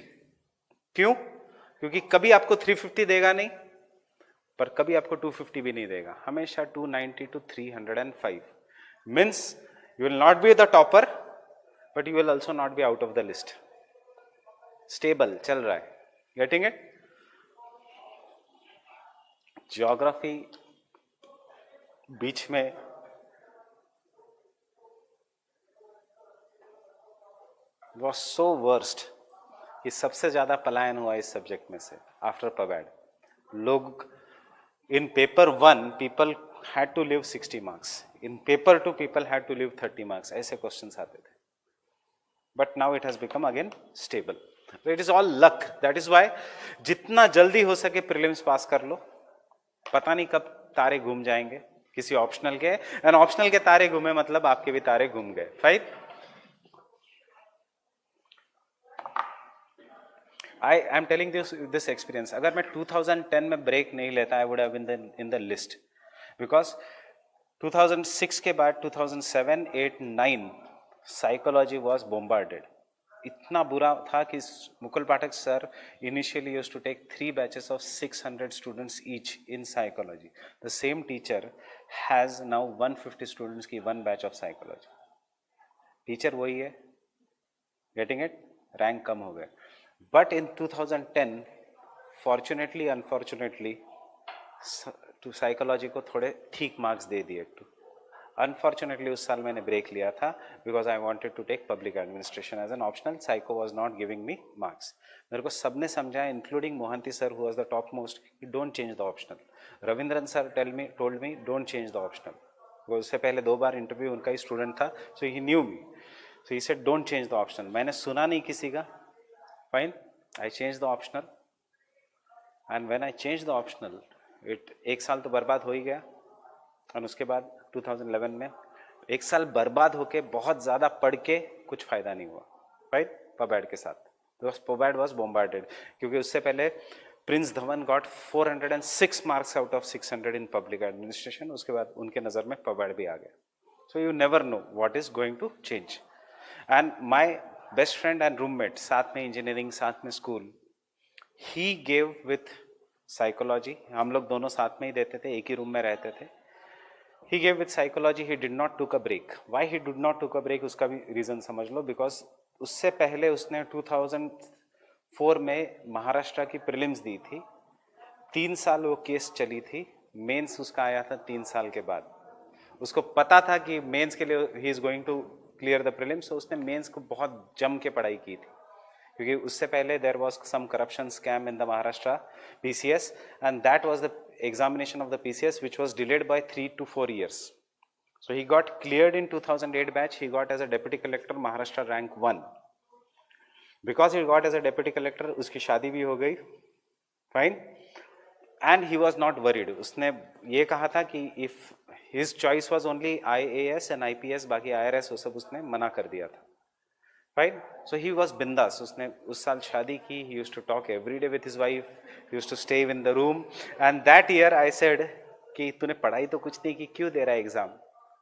क्यों? क्योंकि कभी आपको 350 देगा नहीं, पर कभी आपको 250 भी नहीं देगा, हमेशा 290 to 305। Means you will not be the topper, but you will also not be out of the list. Stable चल रहा है। Getting it? ज्योग्राफी बीच में was so worst कि सबसे ज्यादा पलायन हुआ इस सब्जेक्ट में से आफ्टर पबैड। लोग in paper 1 people had to leave 60 marks, in paper 2 people had to leave 30 marks, ऐसे क्वेश्चंस आते थे। But now it has become again stable. It is all luck, that is why जितना जल्दी हो सके prelims पास कर लो, पता नहीं कब तारे घूम जाएंगे किसी ऑप्शनल के, एंड ऑप्शनल के तारे घूमे मतलब आपके भी तारे घूम गए। Fight. I am telling this experience. अगर मैं 2010 में ब्रेक नहीं लेता, I would have been in the list, because 2006 के बाद 2007, 8, 9 psychology was bombarded. इतना बुरा था कि मुकुल पाठक sir initially used to take 3 batches of 600 students each in psychology. The same teacher has now 150 students की 1 batch of psychology. टीचर वही है, getting it? Rank कम हो गए. But in 2010, fortunately, unfortunately, to psychology को थोड़े ठीक मार्क्स दे दिए. Unfortunately उस साल मैंने ब्रेक लिया था because I wanted to take public administration as an optional. Psycho was not giving me marks. मेरे को सबने समझाया including Mohanty sir who was the top most, don't change the optional. Ravindran sir told me don't change the optional. वो उससे पहले 2 बार interview उनका ही student था, so he knew me. So he said don't change the optional. मैंने सुना नहीं किसी का. Fine, I change the optional and when I change the optional it 1 साल तो बर्बाद हो ही गया. और उसके बाद 2011 में 1 साल बर्बाद होके बहुत ज़्यादा पढ़ के कुछ फ़ायदा नहीं हुआ. राइट, पबैड के साथ. पबैड वॉज बोम्बार्डेड क्योंकि उससे पहले Prince Dhawan got 406 marks out of 600 in public administration. उसके बाद उनके नज़र में पबैड भी आ गया. So you never know what is going to change. And my best friend and roommate, साथ में इंजीनियरिंग, साथ में school, he gave with psychology. हम लोग दोनों साथ में ही देते थे, एक ही रूम में रहते थे. He gave with psychology, he did not took a break. Why he did not took a break उसका भी रीज़न समझ लो. बिकॉज उससे पहले उसने 2004 में महाराष्ट्र की प्रीलिम्स दी थी. 3 साल वो केस चली थी. मेंस उसका आया था 3 साल के बाद. उसको पता था कि मेंस के लिए he is going to clear the prelims. तो उसने मेंस को बहुत जम के पढ़ाई की थी क्योंकि उससे पहले there was some corruption scam in the Maharashtra PCS and that was the examination of the PCS which was delayed by 3 to 4 years. So he got cleared in 2008 batch. He got as a deputy collector Maharashtra rank 1. Because he got as a deputy collector, उसकी शादी भी हो गई. Fine. And he was not worried. उसने ये कहा था कि if his choice was only IAS and IPS, बाकी IRS वो सब उसने मना कर दिया था. Right? So he was bindas. उसने उस साल शादी की. He used to talk every day with his wife. He used to stay in the room. And that year I said कि तूने पढ़ाई तो कुछ नहीं की, क्यों दे रहा है एग्जाम.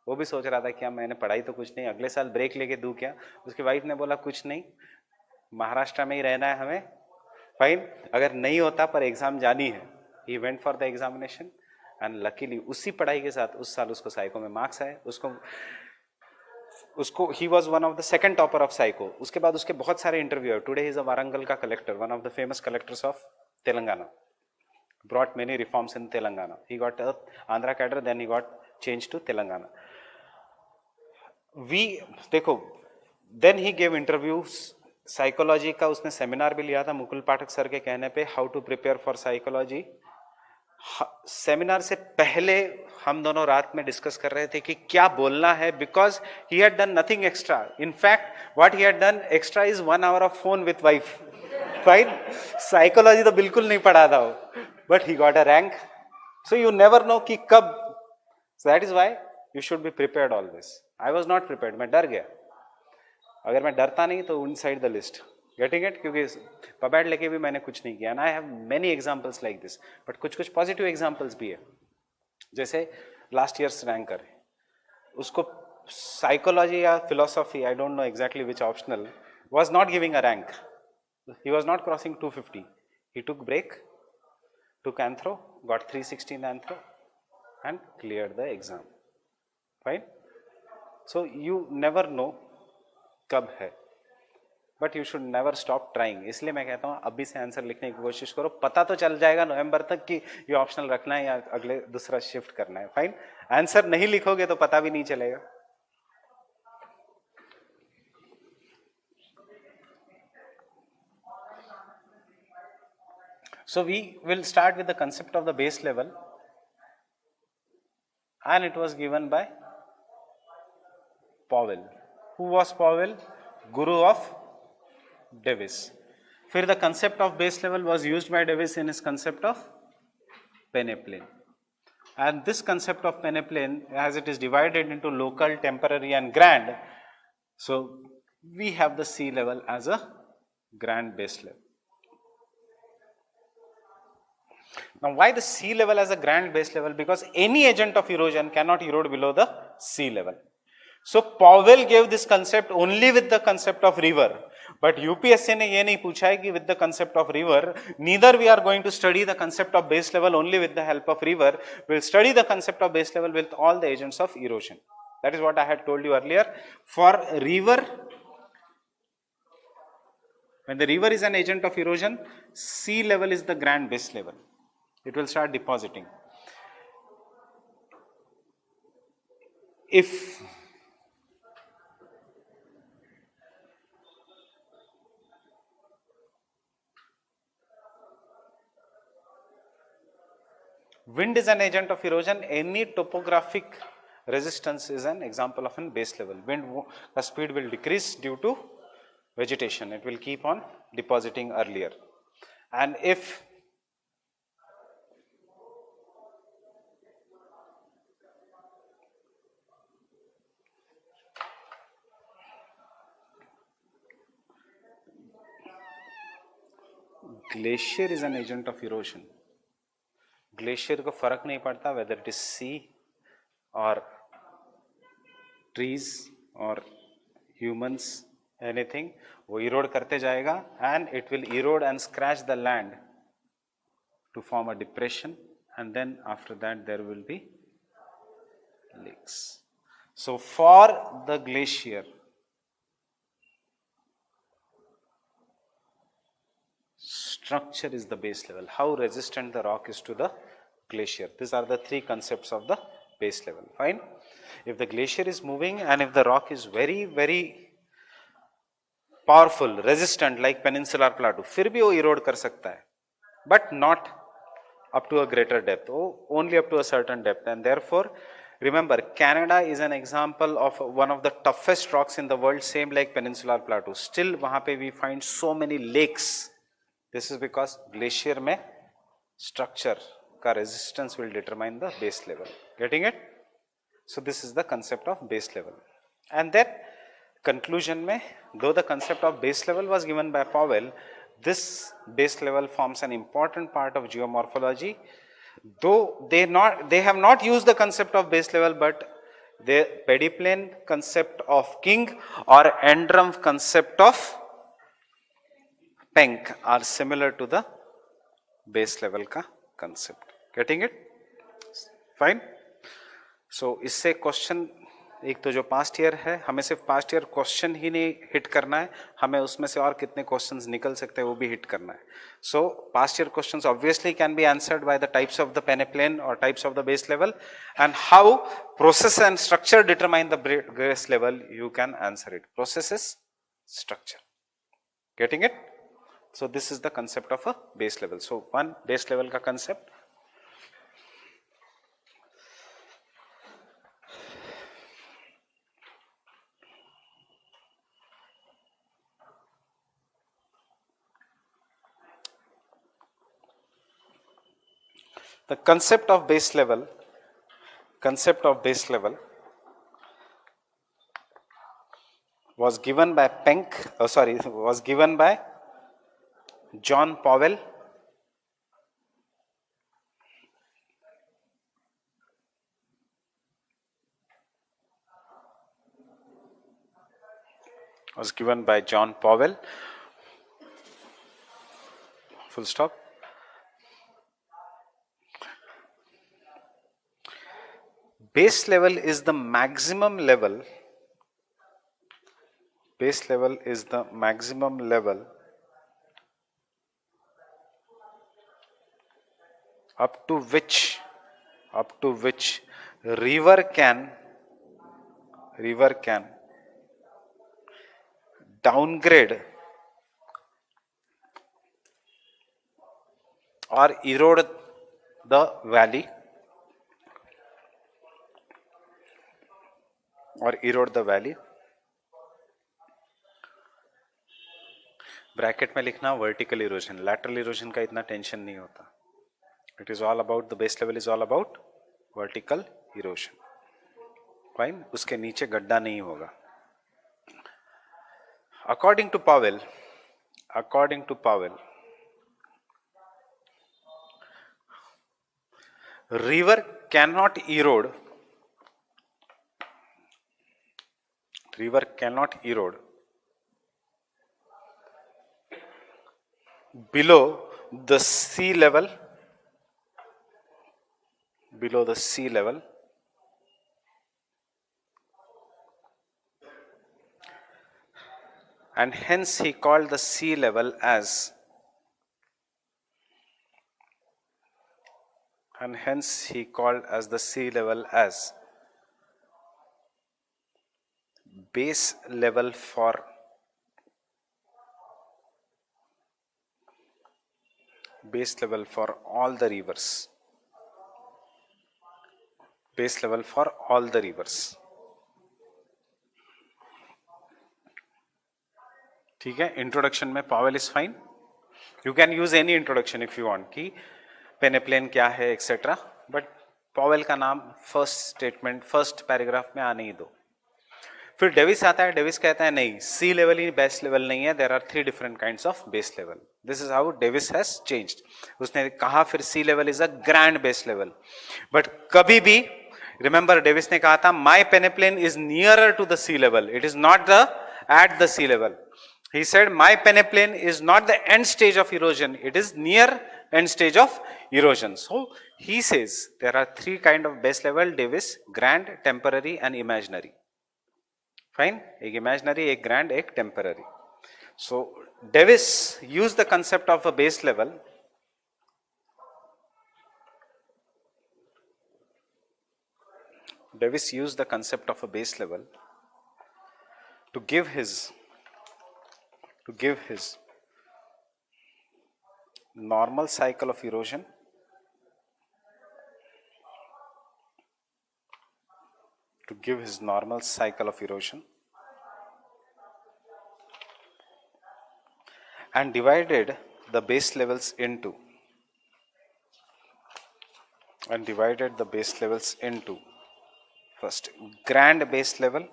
वो भी सोच रहा था कि मैंने पढ़ाई तो कुछ नहीं, अगले साल ब्रेक लेके दूँ क्या. उसकी वाइफ ने बोला कुछ नहीं, महाराष्ट्र में ही रहना है हमें. फाइन, अगर नहीं होता पर एग्जाम जानी है. He went for the examination and luckily उसी पढ़ाई के साथ उस साल उसको साइको में मार्क्स आए. उसको he was one of the second topper of psycho. उसके बाद उसके बहुत सारे इंटरव्यू है. Today he is a Warangal का collector, one of the famous collectors of Telangana. Brought many reforms in Telangana. He got Andhra cadre, then he got change to Telangana. We देखो, then he gave interview. Psychology का उसने सेमिनार भी लिया था मुकुल पाठक sir के कहने पे, how to prepare for psychology. Seminar से पहले हम दोनों रात में डिस्कस कर रहे थे कि क्या बोलना है, because he had done nothing extra. In fact what he had done extra is 1 hour of phone with wife. Fine, psychology तो बिल्कुल नहीं पढ़ा था वो, but he got a rank. So you never no कि कब. सो that is why you should be prepared always. I was not prepared. मैं डर गया. अगर मैं डरता नहीं तो inside the list. Getting it? क्योंकि पबैड लेके भी मैंने कुछ नहीं किया. And I have many examples like this. But कुछ पॉजिटिव एग्जांपल्स भी है. जैसे लास्ट ईयर्स रैंकर, उसको साइकोलॉजी या philosophy, I don't know exactly which optional, was not giving a rank. He was not crossing 250. He took break, took anthro, got 360 in anthro and cleared the exam. Fine. So you never know कब है, but you should never stop trying. इसलिए मैं कहता हूँ अभी से answer लिखने की कोशिश करो. पता तो चल जाएगा नवंबर तक कि ये ऑप्शनल रखना है या अगले दूसरा शिफ्ट करना है. फाइन. आंसर नहीं लिखोगे तो पता भी नहीं चलेगा. So we will start with the concept of the base level, and it was given by Powell. Who was Powell? Guru of Davis. फिर the concept of base level was used by Davis in his concept of peneplain. And this concept of peneplain, as it is divided into local, temporary and grand, so we have the sea level as a grand base level. Now why the sea level as a grand base level? Because any agent of erosion cannot erode below the sea level. So Powell gave this concept only with the concept of river. But UPSC ने ये नहीं पूछा है कि with the concept of river, neither we are going to study the concept of base level only with the help of river. We'll study the concept of base level with all the agents of erosion. That is what I had told you earlier. For river, when the river is an agent of erosion, sea level is the grand base level. It will start depositing. If wind is an agent of erosion, any topographic resistance is an example of an base level. Wind speed will decrease due to vegetation. It will keep on depositing earlier. And if glacier is an agent of erosion, glacier को फर्क नहीं पड़ता whether it is सी और trees और humans anything, वो erode करते जाएगा and it will erode and scratch the land to form a depression and then after that there will be lakes. So for the glacier structure is the base level, how resistant the rock is to the glacier. These are the three concepts of the base level. Fine. If the glacier is moving and if the rock is very very powerful, resistant like peninsular plateau, फिर भी वो erode कर सकता है, but not up to a greater depth, only up to a certain depth. And therefore remember, Canada is an example of one of the toughest rocks in the world, same like peninsular plateau. Still वहाँ पे we find so many lakes. This is because glacier में structure का resistance will determine the base level. Getting it? So this is the concept of base level. And then conclusion में, though the concept of base level was given by Powell, this base level forms an important part of geomorphology. Though they have not used the concept of base level, but the pediplane concept of King or Endrum concept of Penck are similar to the base level का concept. Getting it? Fine. So इससे question, एक तो जो past year है, हमें सिर्फ past year question ही नहीं hit करना है, हमें उसमें से और कितने क्वेश्चंस निकल सकते हैं वो भी हिट करना है. So past year questions obviously can be answered by the types of the peneplain और types of the base level, and how process and structure determine the base level, you can answer it. Process is structure. Getting it? So this is the concept of a base level. So one base level का concept. The concept of base level was given by was given by John Powell, full stop. Base level is the maximum level. Base level is the maximum level up to which river can downgrade or erode the valley bracket में लिखना vertical erosion. Lateral erosion का इतना tension नहीं होता. It is all about the base level is all about vertical erosion. Fine. उसके नीचे गड्ढा नहीं होगा. According to Powell river cannot erode below the sea level, below the sea level, and hence he called the sea level as, and hence he called as the sea level as base level for all the rivers, base level for all the rivers. ठीक है, introduction में Powell is fine. You can use any introduction if you want कि peneplain क्या है etcetera, but Pavel का नाम first statement first paragraph में आने ही दो. फिर डेविस आता है, डेविस कहता है नहीं, सी लेवल ही बेस लेवल नहीं है, there are 3 different kinds of base level. This is how Davis has changed. उसने कहा फिर sea level is a grand base level, but कभी भी रिमेंबर डेविस ने कहा था my peneplain is nearer to the sea level, it is not the at the sea level. He said my peneplain is not the end stage of erosion, it is near end stage of erosion. So he says there are 3 kind of base level, Davis, grand, temporary and imaginary. Fine, एक imaginary, एक grand, एक temporary. So Davis used the concept of a base level to give his normal cycle of erosion and divided the base levels into first grand base level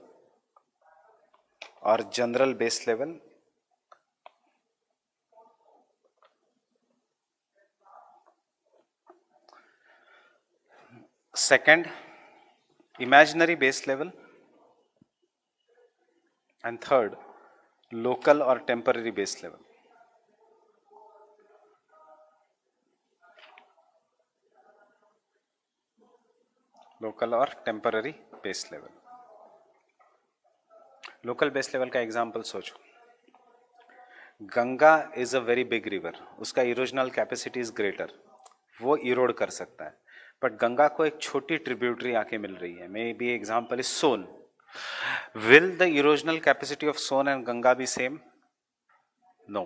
or general base level, second imaginary base level, and third local or temporary base level. Local or temporary base level. Local base level का example सोचो. Ganga is a very big river, उसका erosional capacity is greater, वो इरोड कर सकता है, but Ganga को एक छोटी ट्रिब्यूटरी आके मिल रही है, may be example is Son. Will the erosional capacity of Son and Ganga be same? No.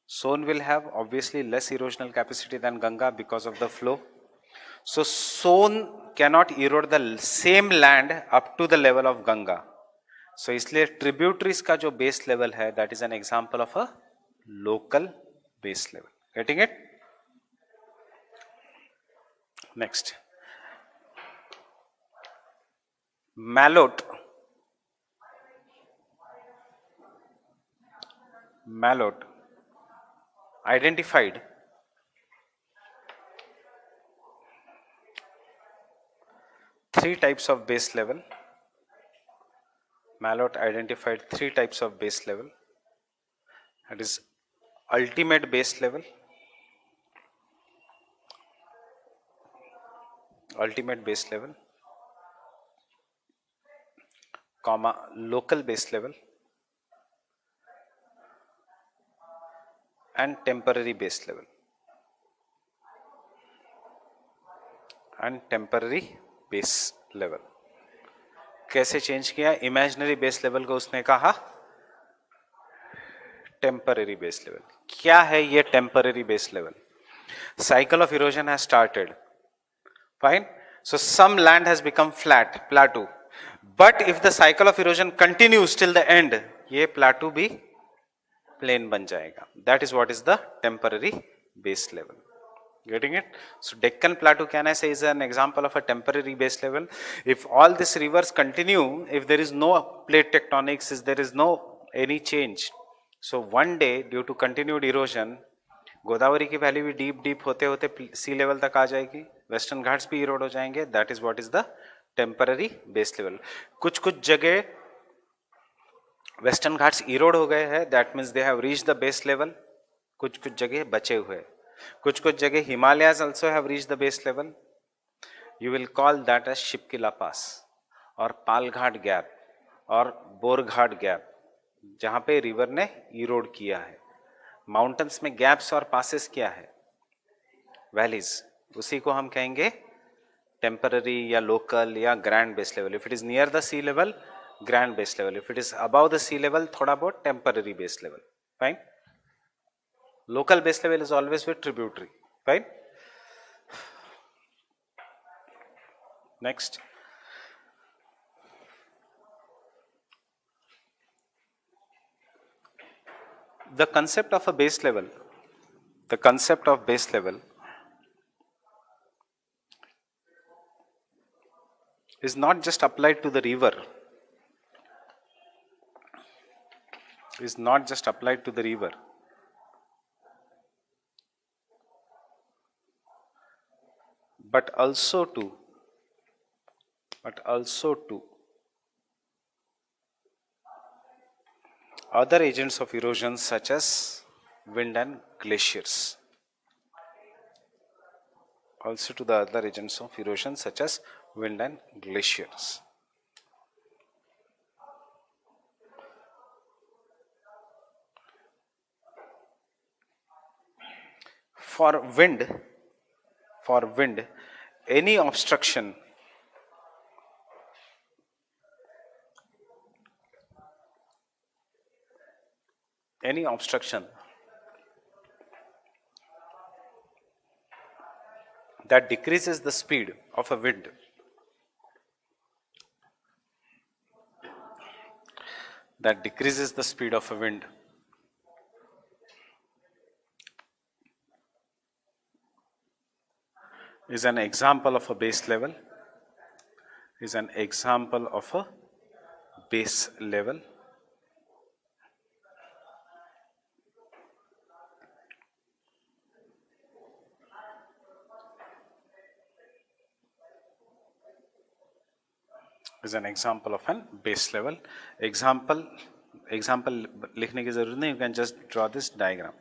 Son will have obviously less erosional capacity than Ganga because of the flow. So Son cannot erode the same land up to the level of Ganga. So इसलिए tributaries का जो base level है that is an example of a local base level. Getting it? Next, Malot identified 3 types of base level. Malot identified 3 types of base level. That is ultimate base level, comma local base level and temporary base level. कैसे change किया? Imaginary base level को उसने कहा temporary base level. क्या है ये temporary base level? Cycle of erosion has started, fine, so some land has become flat, plateau, but if the cycle of erosion continues till the end, ये plateau भी plain बन जाएगा. That is what is the temporary base level. Getting it? So Deccan Plateau, can I say, is an example of a temporary base level. If all these rivers continue, if there is no plate tectonics, if there is no any change, so one day due to continued erosion, Godavari की valley भी deep होते होते सी level तक आ जाएगी, western Ghats भी इरोड हो जाएंगे. That is what is the temporary base level. कुछ जगह वेस्टर्न घाट्स इरोड हो गए हैं, that means they have reach the base level. कुछ कुछ जगह बचे हुए, कुछ कुछ जगह Himalayas also have reach the base level. You will call that as Shipkila Pass और पालघाट गैप और बोरघाट गैप, जहां पे रिवर ने इरोड किया है. माउंटेन्स में गैप्स और पासेस क्या है? वैलीज. उसी को हम कहेंगे टेम्पररी या लोकल या grand base level. If it is near the sea level, grand base level. If it is above the sea level, थोड़ा बहुत temporary base level. Fine. Local base level is always with tributary. Fine. Next, the concept of a base level, the concept of base level is not just applied to the river, is not just applied to the river, but also to other agents of erosion such as wind and glaciers. Also to the other agents of erosion such as wind and glaciers. For wind, any obstruction that decreases the speed of a wind is an example of a base level, is an example of a base level. Is an example of an base level. Example लिखने की जरूरत नहीं. You can just draw this diagram.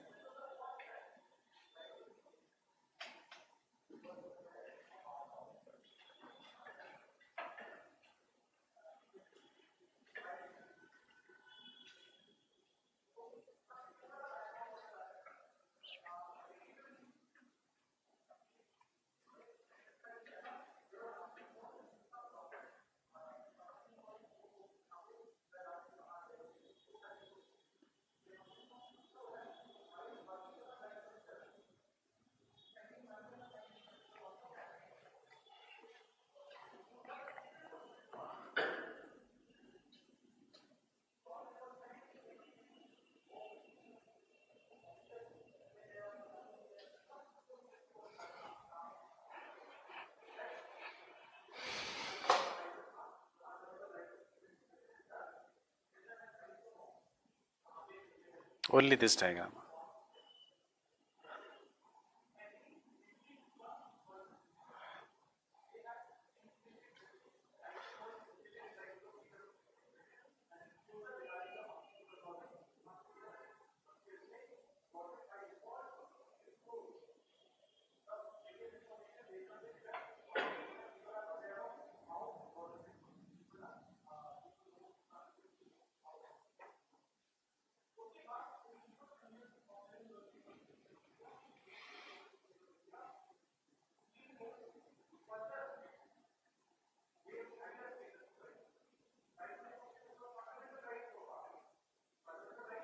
Only this diagram.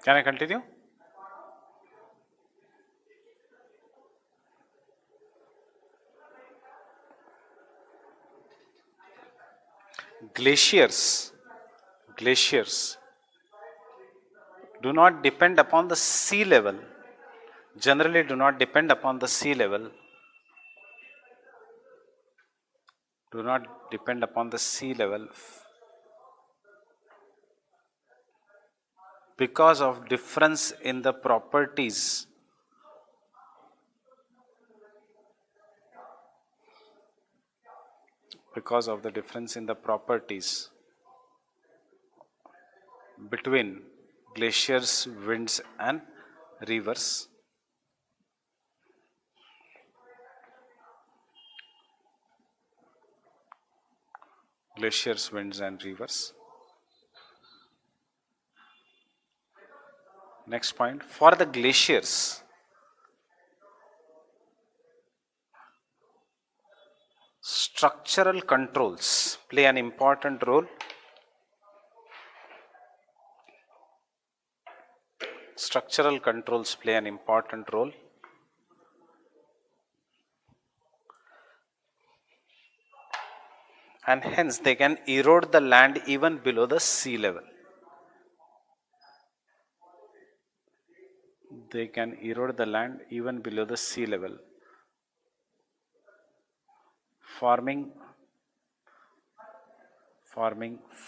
Can I continue? Glaciers do not depend upon the sea level, generally do not depend upon the sea level, do not depend upon the sea level because of difference in the properties between glaciers, winds and rivers. Glaciers, winds and rivers. Next point, for the glaciers, structural controls play an important role. Structural controls play an important role. And hence they can erode the land even below the sea level. They can erode the land even below the sea level, forming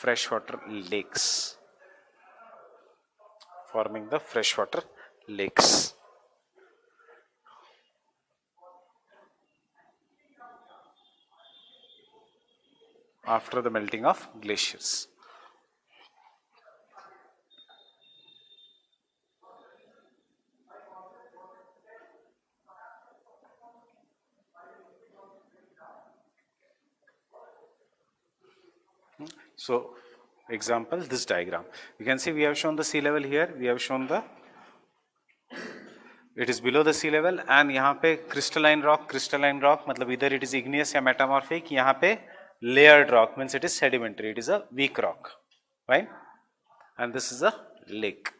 freshwater lakes. Forming the freshwater lakes. After the melting of glaciers. So, example, this diagram. You can see we have shown the sea level here. We have shown the, it is below the sea level, and यहाँ पे crystalline rock मतलब either it is igneous या metamorphic. यहाँ पे layered rock means it is sedimentary. It is a weak rock, right? And this is a lake.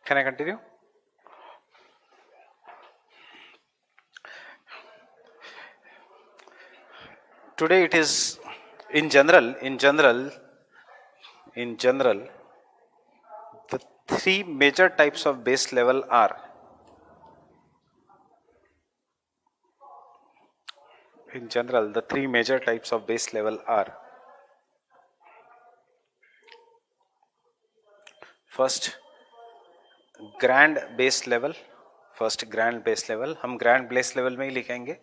Can I continue? Today it is in general, the three major types of base level are, the three major types of base level are, first grand base level. First grand base level, हम grand base level में ही लिखेंगे.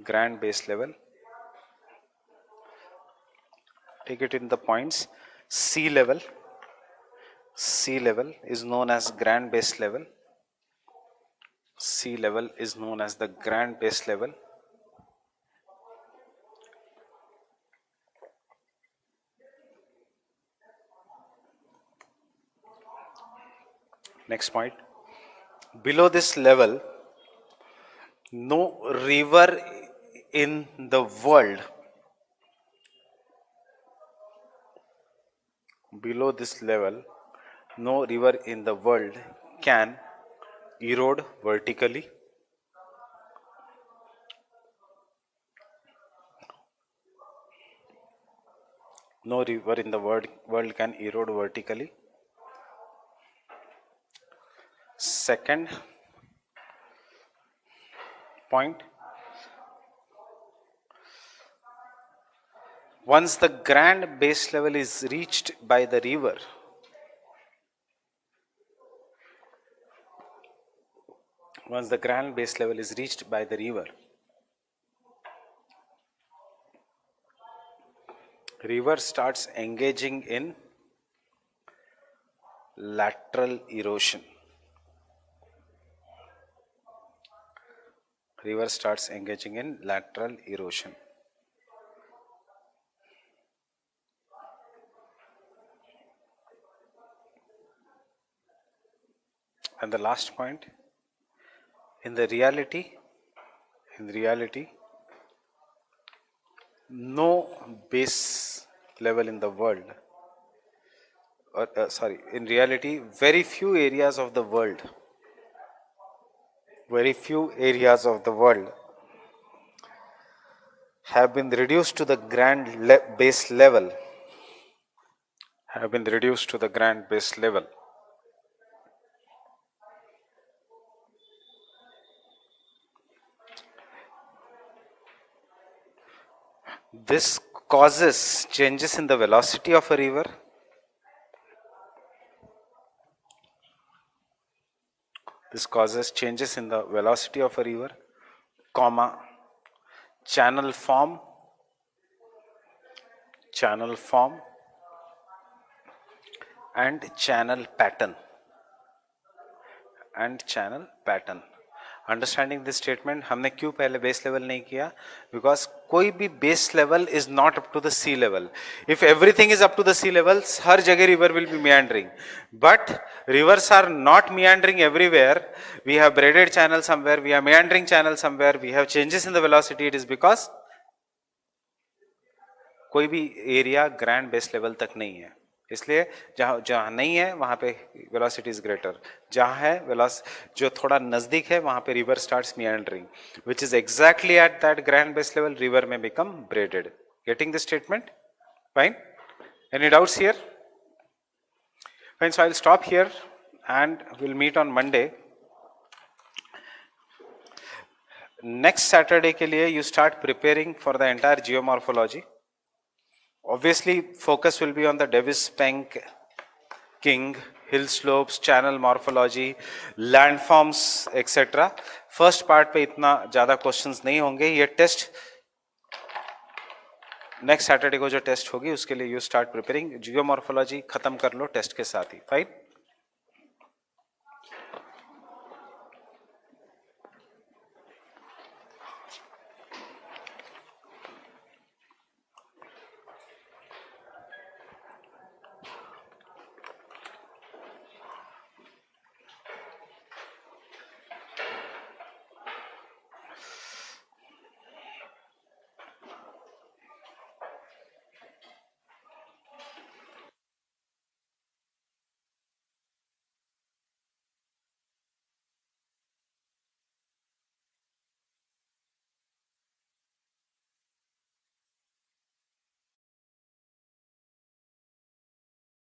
Grand base level, take it in the points. Sea level is known as grand base level. Sea level is known as the grand base level. Next point, below this level, no river in the world, below this level, no river in the world can erode vertically, No river in the world can erode vertically. Second point, once the grand base level is reached by the river, once the grand base level is reached by the river starts engaging in lateral erosion. River starts engaging in lateral erosion. And the last point, in reality, no base level in the world, in reality, very few areas of the world have been reduced to the base level, This causes changes in the velocity of a river. This causes changes in the velocity of a river, comma, channel form, and channel pattern. Understanding this statement, हमने क्यों पहले base level नहीं किया? Because कोई भी base level is not up to the sea level. If everything is up to the sea level, हर जगह river will be meandering, but rivers are not meandering everywhere. We have braided channel somewhere, we have meandering channel somewhere, we have changes in the velocity. It is because कोई भी area grand base level तक नहीं है, इसलिए जहाँ नहीं है वहाँ पे वेलोसिटी इज ग्रेटर, जहाँ है जो थोड़ा नज़दीक है वहाँ पे river starts meandering, which is exactly at that grand base level river may become braided. Getting this statement? Fine. Any doubts here? Fine. So I'll stop here and we'll meet on Monday. Next Saturday के लिए you start preparing for the entire geomorphology. Obviously, focus will be on the Davis-Penck, King, hill slopes, channel morphology, landforms, etc. First part पे इतना ज़्यादा questions नहीं होंगे. ये test next Saturday को जो test होगी उसके लिए you start preparing. Geomorphology खत्म कर लो test के साथ ही. Fine.